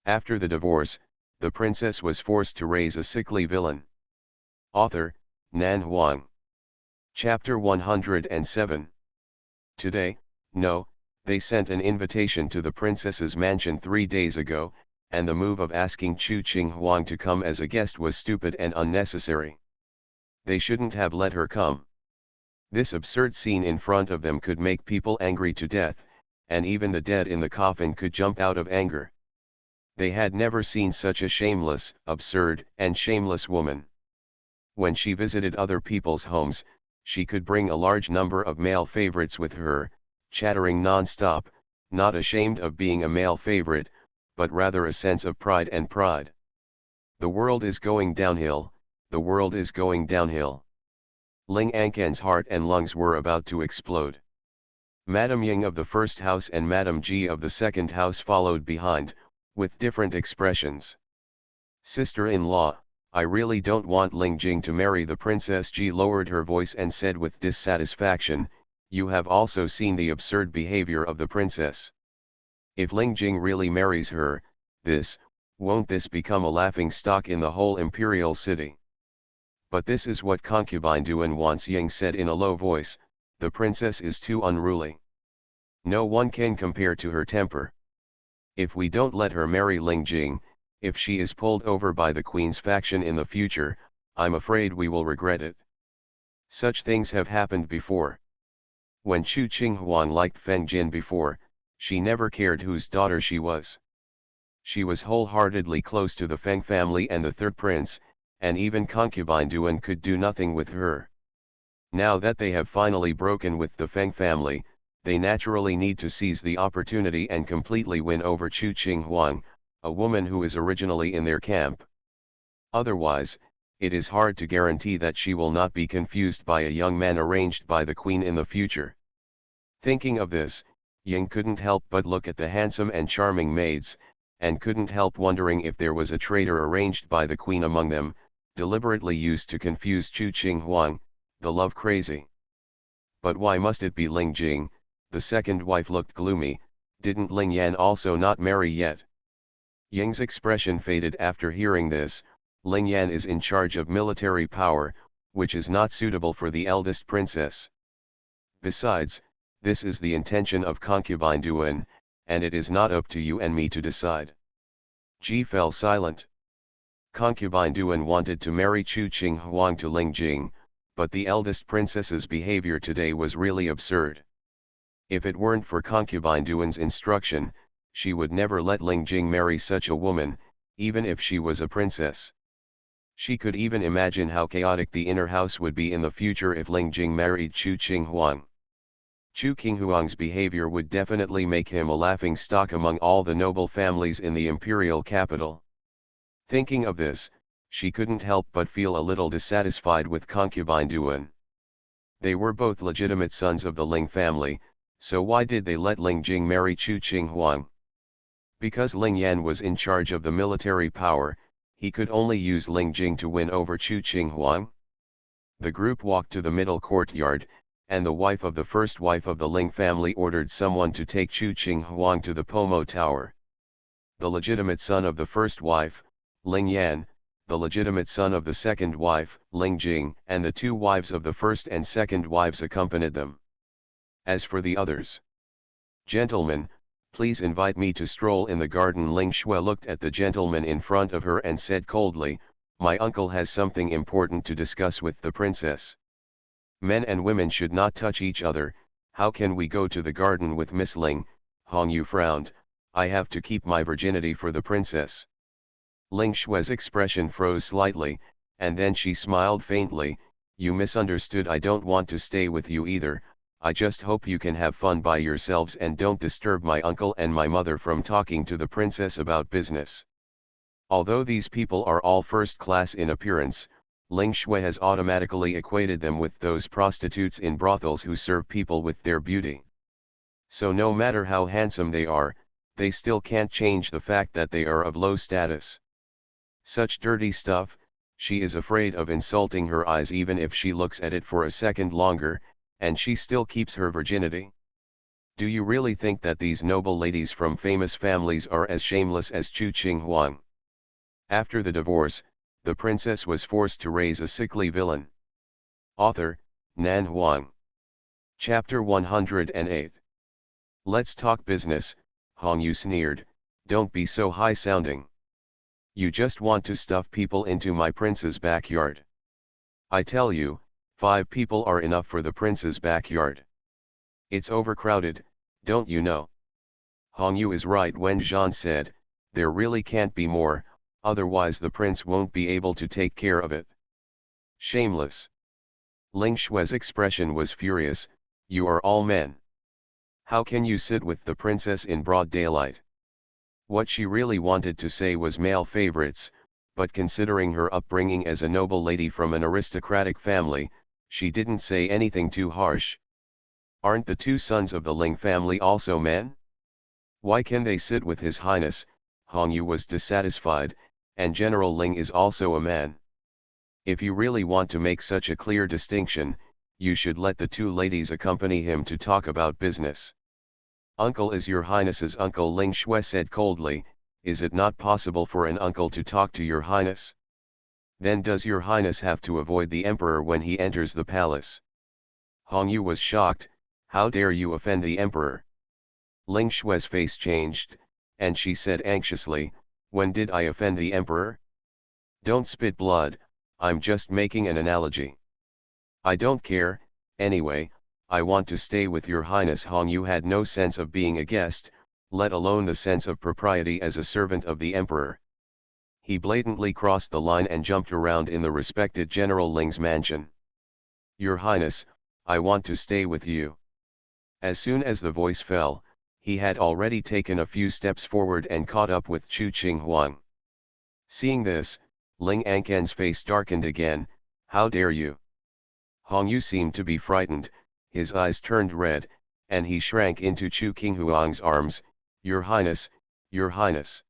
After the divorce, the princess was forced to raise a sickly villain. Author, Nan Huang. Chapter 107. Today, no, they sent an invitation to the princess's mansion 3 days ago, and the move of asking Chu Qinghuang to come as a guest was stupid and unnecessary. They shouldn't have let her come. This absurd scene in front of them could make people angry to death, and even the dead in the coffin could jump out of anger. They had never seen such a shameless, absurd, and shameless woman. When she visited other people's homes, she could bring a large number of male favorites with her, chattering non-stop, not ashamed of being a male favorite, but rather a sense of pride and pride. The world is going downhill, the world is going downhill. Ling Anquan's heart and lungs were about to explode. Madame Ying of the first house and Madame Ji of the second house followed behind, with different expressions. Sister-in-law, I really don't want Ling Jing to marry the princess. Ji lowered her voice and said with dissatisfaction, you have also seen the absurd behavior of the princess. If Ling Jing really marries her, won't this become a laughing stock in the whole imperial city? But this is what concubine Duan wants. Ying said in a low voice, the princess is too unruly. No one can compare to her temper. If we don't let her marry Ling Jing, if she is pulled over by the queen's faction in the future, I'm afraid we will regret it. Such things have happened before. When Chu Qinghuang liked Feng Jin before, she never cared whose daughter she was. She was wholeheartedly close to the Feng family and the third prince, and even concubine Duan could do nothing with her. Now that they have finally broken with the Feng family, they naturally need to seize the opportunity and completely win over Chu Qinghuang, a woman who is originally in their camp. Otherwise, it is hard to guarantee that she will not be confused by a young man arranged by the queen in the future. Thinking of this, Ying couldn't help but look at the handsome and charming maids, and couldn't help wondering if there was a traitor arranged by the queen among them, deliberately used to confuse Chu Qinghuang, the love crazy. But why must it be Ling Jing? The second wife looked gloomy. Didn't Ling Yan also not marry yet? Ying's expression faded after hearing this. Ling Yan is in charge of military power, which is not suitable for the eldest princess. Besides, this is the intention of concubine Duan, and it is not up to you and me to decide. Ji fell silent. Concubine Duan wanted to marry Chu Qinghuang to Ling Jing, but the eldest princess's behavior today was really absurd. If it weren't for concubine Duan's instruction, she would never let Ling Jing marry such a woman, even if she was a princess. She could even imagine how chaotic the inner house would be in the future if Ling Jing married Chu Qinghuang. Chu Qinghuang's behavior would definitely make him a laughing stock among all the noble families in the imperial capital. Thinking of this, she couldn't help but feel a little dissatisfied with concubine Duan. They were both legitimate sons of the Ling family, so why did they let Ling Jing marry Chu Qinghuang? Because Ling Yan was in charge of the military power, he could only use Ling Jing to win over Chu Qinghuang. The group walked to the middle courtyard, and the wife of the first wife of the Ling family ordered someone to take Chu Qinghuang to the Pomo Tower. The legitimate son of the first wife, Ling Yan, the legitimate son of the second wife, Ling Jing, and the two wives of the first and second wives accompanied them. As for the others, gentlemen, please invite me to stroll in the garden. Ling Shui looked at the gentleman in front of her and said coldly, my uncle has something important to discuss with the princess. Men and women should not touch each other. How can we go to the garden with Miss Ling? Hong Yu frowned. I have to keep my virginity for the princess. Ling Shui's expression froze slightly, and then she smiled faintly. You misunderstood. I don't want to stay with you either. I just hope you can have fun by yourselves and don't disturb my uncle and my mother from talking to the princess about business. Although these people are all first class in appearance, Ling Shui has automatically equated them with those prostitutes in brothels who serve people with their beauty. So no matter how handsome they are, they still can't change the fact that they are of low status. Such dirty stuff. She is afraid of insulting her eyes even if she looks at it for a second longer, and she still keeps her virginity. Do you really think that these noble ladies from famous families are as shameless as Chu Qinghuang? After the divorce, the princess was forced to raise a sickly villain. Author, Nan Huang. Chapter 108. Let's talk business, Hong Yu sneered. Don't be so high-sounding. You just want to stuff people into my prince's backyard. I tell you, 5 people are enough for the prince's backyard. It's overcrowded, don't you know? Hong Yu is right when Jean said, there really can't be more, otherwise the prince won't be able to take care of it. Shameless. Ling Shui's expression was furious. You are all men. How can you sit with the princess in broad daylight? What she really wanted to say was male favorites, but considering her upbringing as a noble lady from an aristocratic family, she didn't say anything too harsh. Aren't the two sons of the Ling family also men? Why can they sit with His Highness? Hong Yu was dissatisfied, and General Ling is also a man. If you really want to make such a clear distinction, you should let the two ladies accompany him to talk about business. Uncle is your highness's uncle, Ling Shui said coldly. Is it not possible for an uncle to talk to your highness? Then does your highness have to avoid the emperor when he enters the palace? Hong Yu was shocked. How dare you offend the emperor? Ling Shui's face changed, and she said anxiously, when did I offend the emperor? Don't spit blood, I'm just making an analogy. I don't care, anyway, I want to stay with your highness. Hong Yu had no sense of being a guest, let alone the sense of propriety as a servant of the emperor. He blatantly crossed the line and jumped around in the respected General Ling's mansion. Your highness, I want to stay with you. As soon as the voice fell, he had already taken a few steps forward and caught up with Chu Qinghuang. Seeing this, Ling Anqian's face darkened again. How dare you? Hong Yu seemed to be frightened, his eyes turned red, and he shrank into Chu Qinghuang's arms. Your highness, your highness.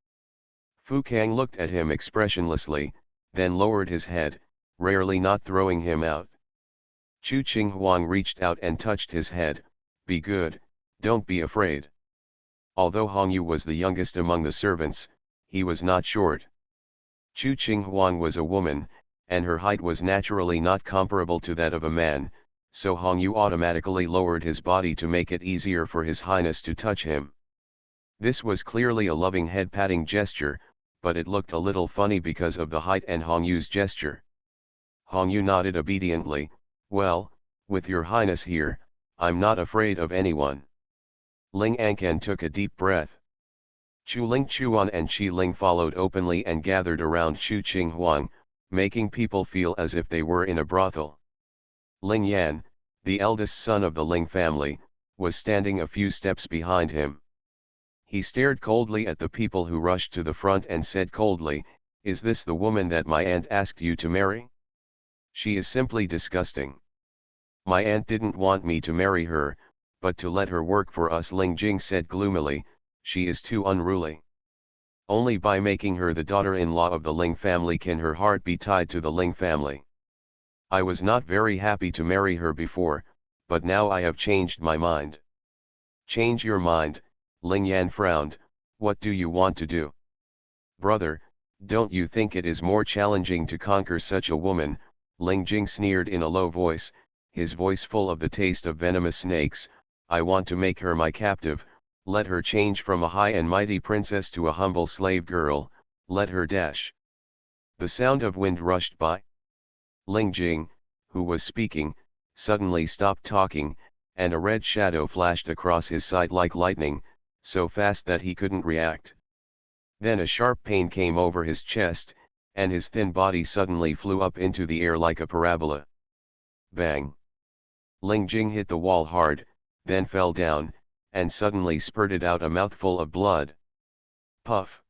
Fu Kang looked at him expressionlessly, then lowered his head, rarely not throwing him out. Chu Qinghuang reached out and touched his head. Be good, don't be afraid. Although Hong Yu was the youngest among the servants, he was not short. Chu Qinghuang was a woman, and her height was naturally not comparable to that of a man, so Hong Yu automatically lowered his body to make it easier for His Highness to touch him. This was clearly a loving head-patting gesture, but it looked a little funny because of the height and Hong Yu's gesture. Hong Yu nodded obediently. Well, with your highness here, I'm not afraid of anyone. Ling Anqian took a deep breath. Chu Ling Chuan and Qi Ling followed openly and gathered around Chu Qinghuang, making people feel as if they were in a brothel. Ling Yan, the eldest son of the Ling family, was standing a few steps behind him. He stared coldly at the people who rushed to the front and said coldly, Is this the woman that my aunt asked you to marry? She is simply disgusting. My aunt didn't want me to marry her, but to let her work for us, Ling Jing said gloomily. She is too unruly. Only by making her the daughter-in-law of the Ling family can her heart be tied to the Ling family. I was not very happy to marry her before, but now I have changed my mind. Change your mind, Ling Yan frowned. What do you want to do? Brother, don't you think it is more challenging to conquer such a woman? Ling Jing sneered in a low voice, his voice full of the taste of venomous snakes. I want to make her my captive. Let her change from a high and mighty princess to a humble slave girl, let her dash. The sound of wind rushed by. Ling Jing, who was speaking, suddenly stopped talking, and a red shadow flashed across his sight like lightning, so fast that he couldn't react. Then a sharp pain came over his chest, and his thin body suddenly flew up into the air like a parabola. Bang! Ling Jing hit the wall hard, then fell down, and suddenly spurted out a mouthful of blood. Puff!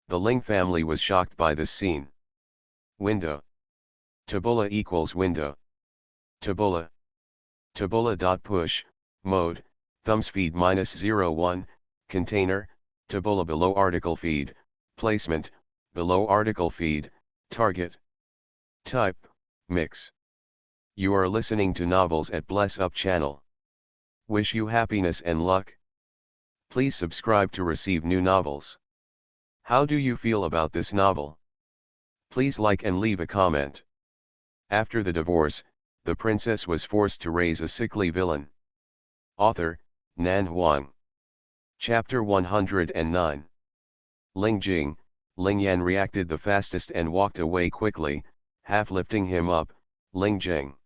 The Ling family was shocked by this scene. Window. Tabula equals window. Tabula. Tabula.push, mode, thumbs feed -01, container, tabula below article feed, placement, below article feed, target. Type, mix. You are listening to novels at Bless Up channel. Wish you happiness and luck. Please subscribe to receive new novels. How do you feel about this novel? Please like and leave a comment. After the divorce, the princess was forced to raise a sickly villain. Author, Nan Huang. Chapter 109. Ling Jing, Ling Yan reacted the fastest and walked away quickly, half lifting him up. Ling Jing.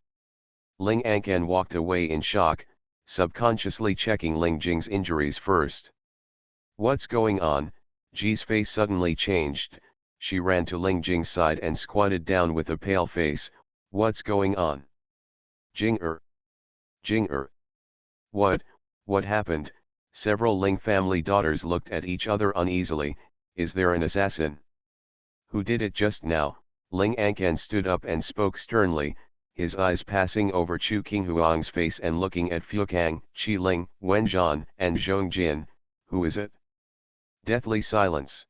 Ling Anqian walked away in shock, subconsciously checking Ling Jing's injuries first. What's going on? Ji's face suddenly changed. She ran to Ling Jing's side and squatted down with a pale face. What's going on? Jing-er. Jing-er. What What happened? Several Ling family daughters looked at each other uneasily. Is there an assassin? Who did it just now? Ling Ankan stood up and spoke sternly, his eyes passing over Chu Qinghuang's face and looking at Fukang, Qi Ling, Wen Zhan, and Zhong Jin. Who is it? Deathly silence.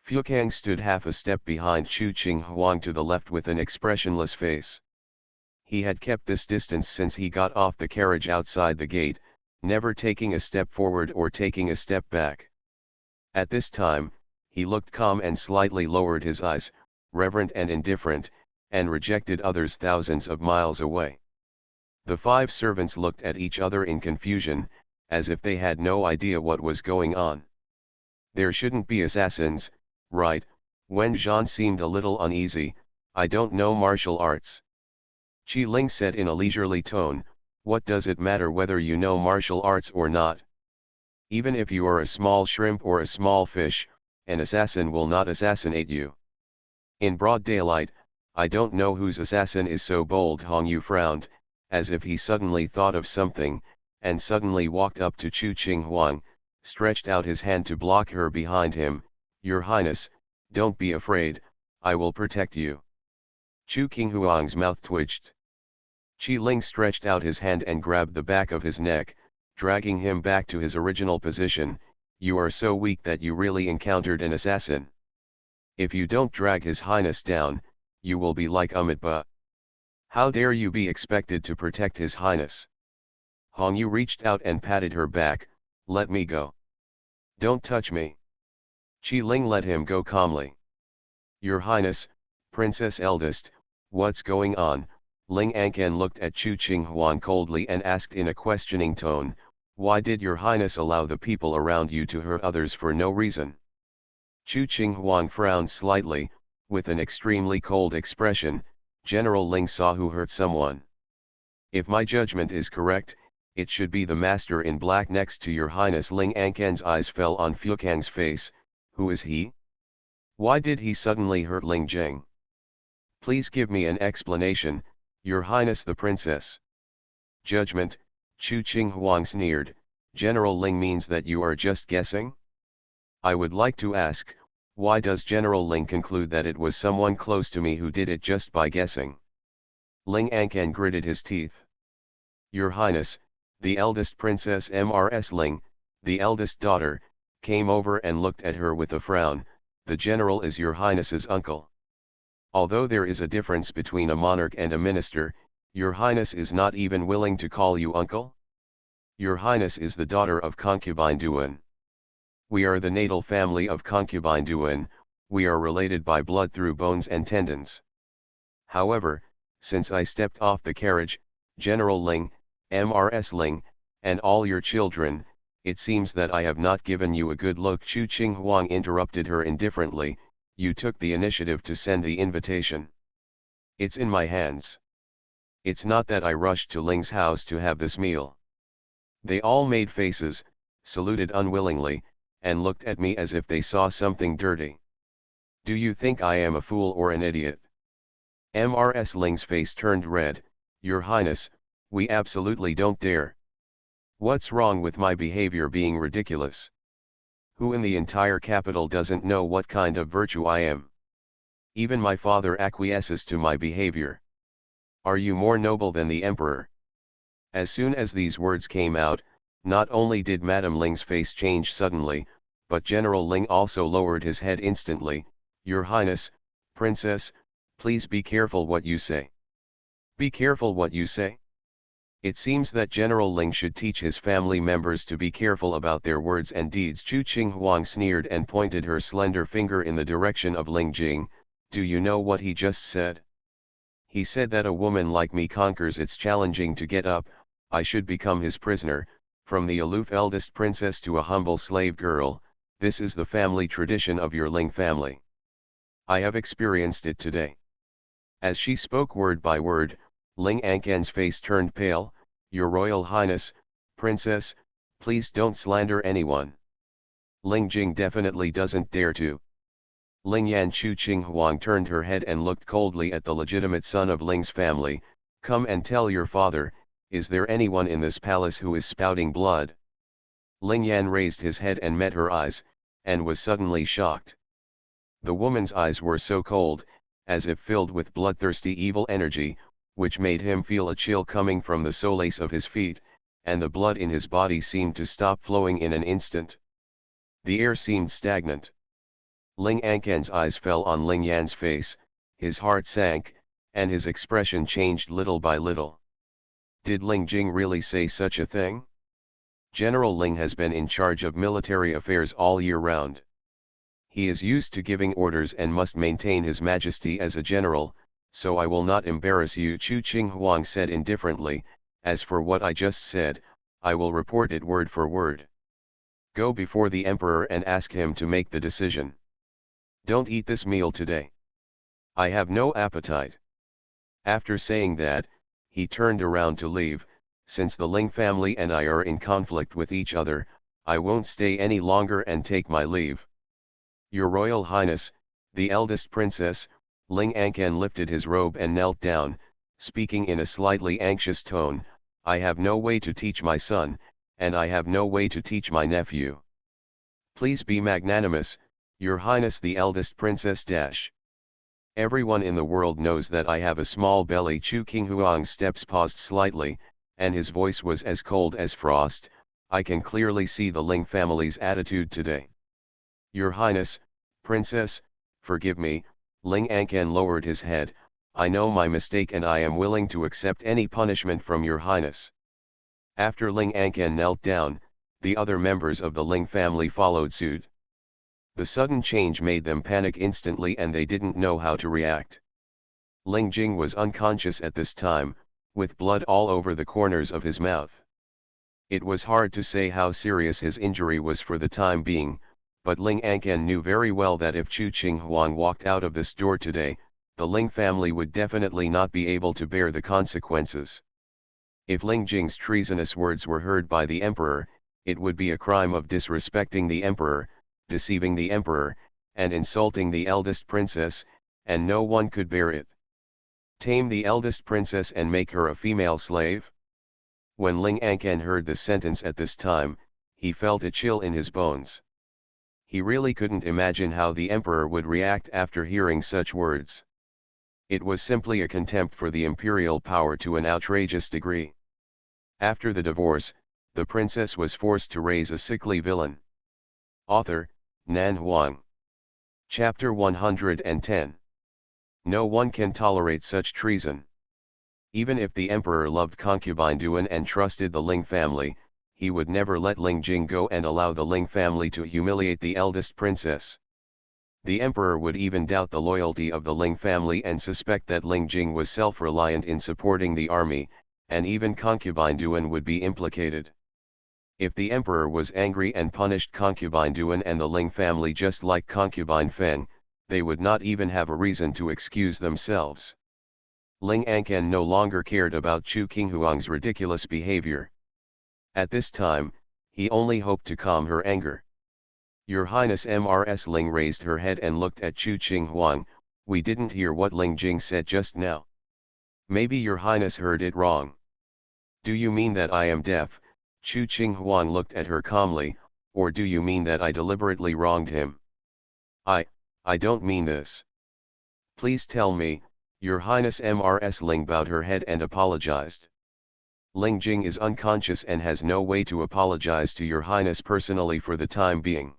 Fukang stood half a step behind Chu Qinghuang to the left with an expressionless face. He had kept this distance since he got off the carriage outside the gate, never taking a step forward or taking a step back. At this time, he looked calm and slightly lowered his eyes, reverent and indifferent, and rejected others thousands of miles away. The 5 servants looked at each other in confusion, as if they had no idea what was going on. There shouldn't be assassins, right? Wen Zhan seemed a little uneasy. I don't know martial arts. Qi Ling said in a leisurely tone, what does it matter whether you know martial arts or not? Even if you are a small shrimp or a small fish, an assassin will not assassinate you. In broad daylight, I don't know whose assassin is so bold. Hong Yu frowned, as if he suddenly thought of something, and suddenly walked up to Chu Qinghuang, stretched out his hand to block her behind him. Your Highness, don't be afraid, I will protect you. Chu Qinghuang's mouth twitched. Qi Ling stretched out his hand and grabbed the back of his neck, dragging him back to his original position. You are so weak that you really encountered an assassin. If you don't drag His Highness down, you will be like Amitba. How dare you be expected to protect His Highness? Hong Yu reached out and patted her back. Let me go. Don't touch me. Qi Ling let him go calmly. Your Highness, Princess Eldest, what's going on? Ling Ankan looked at Chu Qinghuang coldly and asked in a questioning tone, why did your Highness allow the people around you to hurt others for no reason? Chu Qinghuang frowned slightly, with an extremely cold expression. General Ling saw who hurt someone. If my judgment is correct, it should be the master in black next to your Highness. Ling Ankan's eyes fell on Fukang's face. Who is he? Why did he suddenly hurt Ling Jing? Please give me an explanation, Your Highness the Princess. Judgment, Chu Qinghuang sneered. General Ling means that you are just guessing? I would like to ask, why does General Ling conclude that it was someone close to me who did it just by guessing? Ling Ankan gritted his teeth. Your Highness, the eldest Princess Mrs. Ling, the eldest daughter, came over and looked at her with a frown. The general is your Highness's uncle. Although there is a difference between a monarch and a minister, your Highness is not even willing to call you uncle? Your Highness is the daughter of concubine Duan. We are the natal family of concubine Duan, we are related by blood through bones and tendons. However, since I stepped off the carriage, General Ling, Mrs. Ling, and all your children, it seems that I have not given you a good look. Chu Qinghuang interrupted her indifferently. You took the initiative to send the invitation. It's in my hands. It's not that I rushed to Ling's house to have this meal. They all made faces, saluted unwillingly, and looked at me as if they saw something dirty. Do you think I am a fool or an idiot? Mrs. Ling's face turned red. Your Highness, we absolutely don't dare. What's wrong with my behavior being ridiculous? Who in the entire capital doesn't know what kind of virtue I am? Even my father acquiesces to my behavior. Are you more noble than the emperor? As soon as these words came out, not only did Madame Ling's face change suddenly, but General Ling also lowered his head instantly. Your Highness, Princess, please be careful what you say. Be careful what you say? It seems that General Ling should teach his family members to be careful about their words and deeds. Chu Qinghuang sneered and pointed her slender finger in the direction of Ling Jing. Do you know what he just said? He said that a woman like me conquers. It's challenging to get up, I should become his prisoner, from the aloof eldest princess to a humble slave girl. This is the family tradition of your Ling family. I have experienced it today. As she spoke word by word, Ling Ankan's face turned pale. Your Royal Highness, Princess, please don't slander anyone. Ling Jing definitely doesn't dare to. Ling Yan. Chu Qinghuang turned her head and looked coldly at the legitimate son of Ling's family. Come and tell your father, Is there anyone in this palace who is spouting blood? Ling Yan raised his head and met her eyes, and was suddenly shocked. The woman's eyes were so cold, as if filled with bloodthirsty evil energy, which made him feel a chill coming from the soles of his feet, and the blood in his body seemed to stop flowing in an instant. The air seemed stagnant. Ling Anqian's eyes fell on Ling Yan's face, his heart sank, and his expression changed little by little. Did Ling Jing really say such a thing? General Ling has been in charge of military affairs all year round. He is used to giving orders and must maintain his majesty as a general, so I will not embarrass you, Chu Qinghuang said indifferently. As for what I just said, I will report it word for word. Go before the emperor and ask him to make the decision. Don't eat this meal today. I have no appetite. After saying that, he turned around to leave. Since the Ling family and I are in conflict with each other, I won't stay any longer and take my leave. Your Royal Highness, the eldest princess, Ling Anqian lifted his robe and knelt down, speaking in a slightly anxious tone. I have no way to teach my son, and I have no way to teach my nephew. Please be magnanimous, Your Highness the eldest princess. Everyone in the world knows that I have a small belly. Chu Qinghuang's steps paused slightly, and his voice was as cold as frost. I can clearly see the Ling family's attitude today. Your Highness, Princess, forgive me. Ling Anqian lowered his head. I know my mistake and I am willing to accept any punishment from Your Highness. After Ling Anqian knelt down, the other members of the Ling family followed suit. The sudden change made them panic instantly and they didn't know how to react. Ling Jing was unconscious at this time, with blood all over the corners of his mouth. It was hard to say how serious his injury was for the time being, but Ling Anqian knew very well that if Chu Qinghuang walked out of this door today, the Ling family would definitely not be able to bear the consequences. If Ling Jing's treasonous words were heard by the emperor, it would be a crime of disrespecting the emperor, deceiving the emperor, and insulting the eldest princess, and no one could bear it. Tame the eldest princess and make her a female slave? When Ling Anqian heard the sentence at this time, he felt a chill in his bones. He really couldn't imagine how the emperor would react after hearing such words. It was simply a contempt for the imperial power to an outrageous degree. After the divorce, the princess was forced to raise a sickly villain. Author, Nan Huang. Chapter 110. No one can tolerate such treason. Even if the emperor loved concubine Duan and trusted the Ling family, he would never let Ling Jing go and allow the Ling family to humiliate the eldest princess. The emperor would even doubt the loyalty of the Ling family and suspect that Ling Jing was self-reliant in supporting the army, and even concubine Duan would be implicated. If the emperor was angry and punished concubine Duan and the Ling family just like concubine Feng, they would not even have a reason to excuse themselves. Ling Anqian no longer cared about Chu Qinghuang's ridiculous behavior. At this time, he only hoped to calm her anger. Your Highness Mrs. Ling raised her head and looked at Chu Qinghuang. We didn't hear what Ling Jing said just now. Maybe Your Highness heard it wrong. Do you mean that I am deaf? Chu Qinghuang looked at her calmly, or do you mean that I deliberately wronged him? I don't mean this. Please tell me. Your Highness Mrs. Ling bowed her head and apologized. Ling Jing is unconscious and has no way to apologize to Your Highness personally for the time being.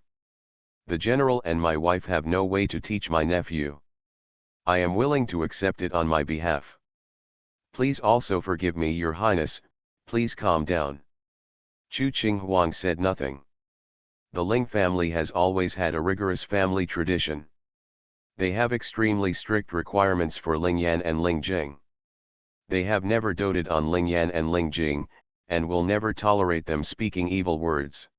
The general and my wife have no way to teach my nephew. I am willing to accept it on my behalf. Please also forgive me, Your Highness. Please calm down. Chu Qinghuang said nothing. The Ling family has always had a rigorous family tradition. They have extremely strict requirements for Ling Yan and Ling Jing. They have never doted on Ling Yan and Ling Jing, and will never tolerate them speaking evil words.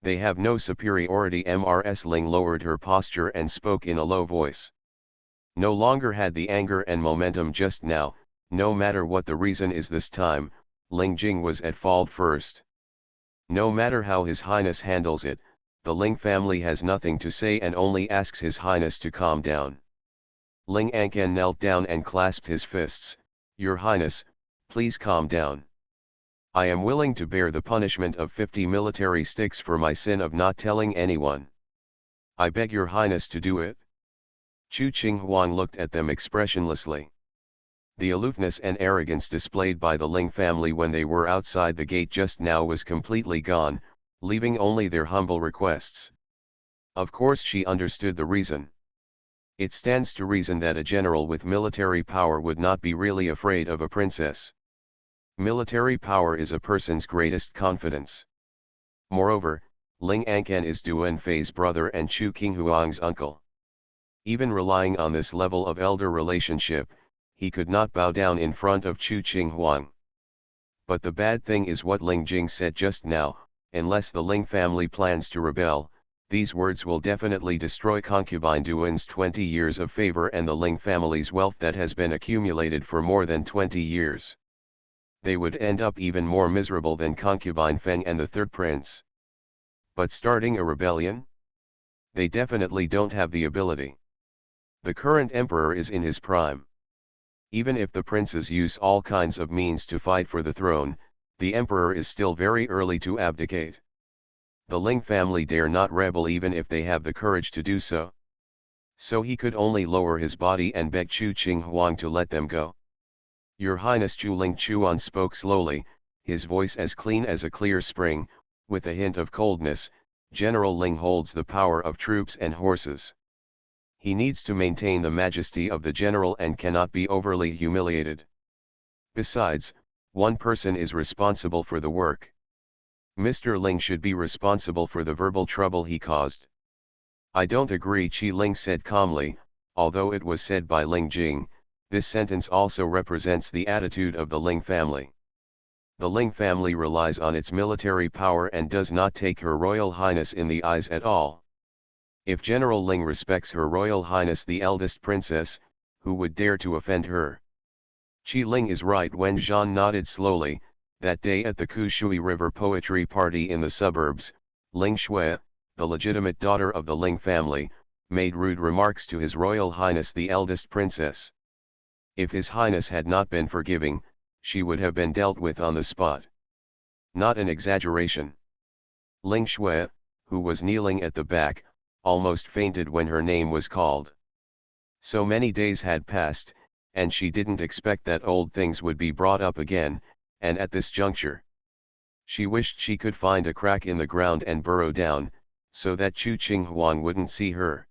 They have no superiority. Mrs. Ling lowered her posture and spoke in a low voice. No longer had the anger and momentum just now, no matter what the reason is this time, Ling Jing was at fault first. No matter how His Highness handles it, the Ling family has nothing to say and only asks His Highness to calm down. Ling Anqian knelt down and clasped his fists. Your Highness, please calm down. I am willing to bear the punishment of 50 military sticks for my sin of not telling anyone. I beg your highness to do it. Chu Qing Huang looked at them expressionlessly. The aloofness and arrogance displayed by the Ling family when they were outside the gate just now was completely gone, leaving only their humble requests. Of course she understood the reason. It stands to reason that a general with military power would not be really afraid of a princess. Military power is a person's greatest confidence. Moreover, Ling Ankan is Duan Fei's brother and Chu Qinghuang's uncle. Even relying on this level of elder relationship, he could not bow down in front of Chu Qinghuang. But the bad thing is what Ling Jing said just now: unless the Ling family plans to rebel, these words will definitely destroy concubine Duan's 20 years of favor and the Ling family's wealth that has been accumulated for more than 20 years. They would end up even more miserable than concubine Feng and the third prince. But starting a rebellion? They definitely don't have the ability. The current emperor is in his prime. Even if the princes use all kinds of means to fight for the throne, the emperor is still very early to abdicate. The Ling family dare not rebel even if they have the courage to do so. So he could only lower his body and beg Chu Qinghuang to let them go. Your Highness, Chu Ling Chuan spoke slowly, his voice as clean as a clear spring, with a hint of coldness. General Ling holds the power of troops and horses. He needs to maintain the majesty of the general and cannot be overly humiliated. Besides, one person is responsible for the work. Mr. Ling should be responsible for the verbal trouble he caused. I don't agree, Qi Ling said calmly. Although it was said by Ling Jing, this sentence also represents the attitude of the Ling family. The Ling family relies on its military power and does not take Her Royal Highness in the eyes at all. If General Ling respects Her Royal Highness the eldest princess, who would dare to offend her? Qi Ling is right. Wen Zhan nodded slowly. That day at the Kushui River poetry party in the suburbs, Ling Shui, the legitimate daughter of the Ling family, made rude remarks to His Royal Highness the eldest princess. If His Highness had not been forgiving, she would have been dealt with on the spot. Not an exaggeration. Ling Shui, who was kneeling at the back, almost fainted when her name was called. So many days had passed, and she didn't expect that old things would be brought up again, and at this juncture. She wished she could find a crack in the ground and burrow down, so that Chu Qinghuang wouldn't see her.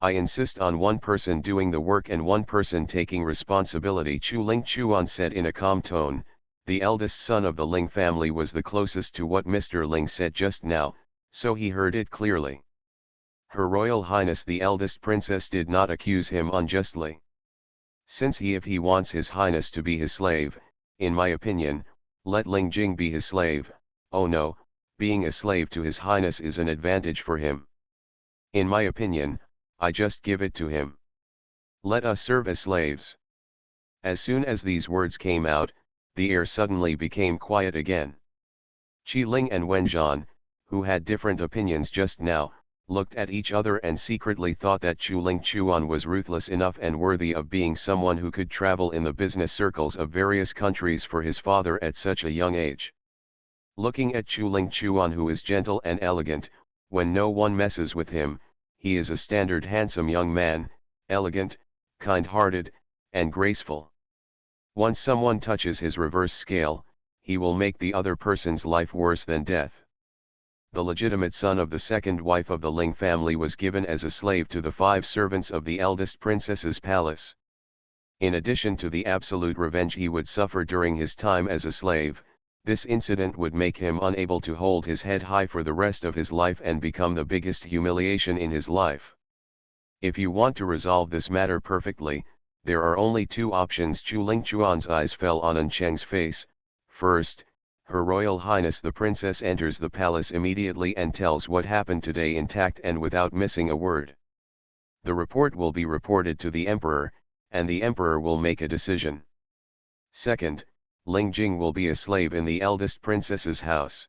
I insist on one person doing the work and one person taking responsibility, Chu Ling Chuan said in a calm tone. The eldest son of the Ling family was the closest to what Mr. Ling said just now, so he heard it clearly. Her Royal Highness the eldest princess did not accuse him unjustly. Since if he wants His Highness to be his slave, in my opinion, let Ling Jing be his slave. Oh no, being a slave to His Highness is an advantage for him. In my opinion, I just give it to him. Let us serve as slaves. As soon as these words came out, the air suddenly became quiet again. Qi Ling and Wen Zhan, who had different opinions just now, looked at each other and secretly thought that Chu Ling Chuan was ruthless enough and worthy of being someone who could travel in the business circles of various countries for his father at such a young age. Looking at Chu Ling Chuan, who is gentle and elegant, when no one messes with him, he is a standard handsome young man, elegant, kind-hearted, and graceful. Once someone touches his reverse scale, he will make the other person's life worse than death. The legitimate son of the second wife of the Ling family was given as a slave to the 5 servants of the eldest princess's palace. In addition to the absolute revenge he would suffer during his time as a slave, this incident would make him unable to hold his head high for the rest of his life and become the biggest humiliation in his life. If you want to resolve this matter perfectly, there are only 2 options. Chu Ling Chuan's eyes fell on An Cheng's face. First, Her Royal Highness the Princess enters the palace immediately and tells what happened today intact and without missing a word. The report will be reported to the Emperor, and the Emperor will make a decision. Second, Ling Jing will be a slave in the eldest princess's house.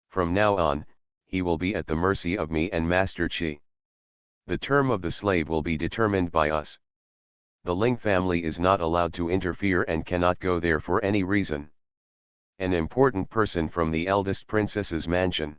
From now on, he will be at the mercy of me and Master Qi. The term of the slave will be determined by us. The Ling family is not allowed to interfere and cannot go there for any reason. an important person from the eldest princess's mansion.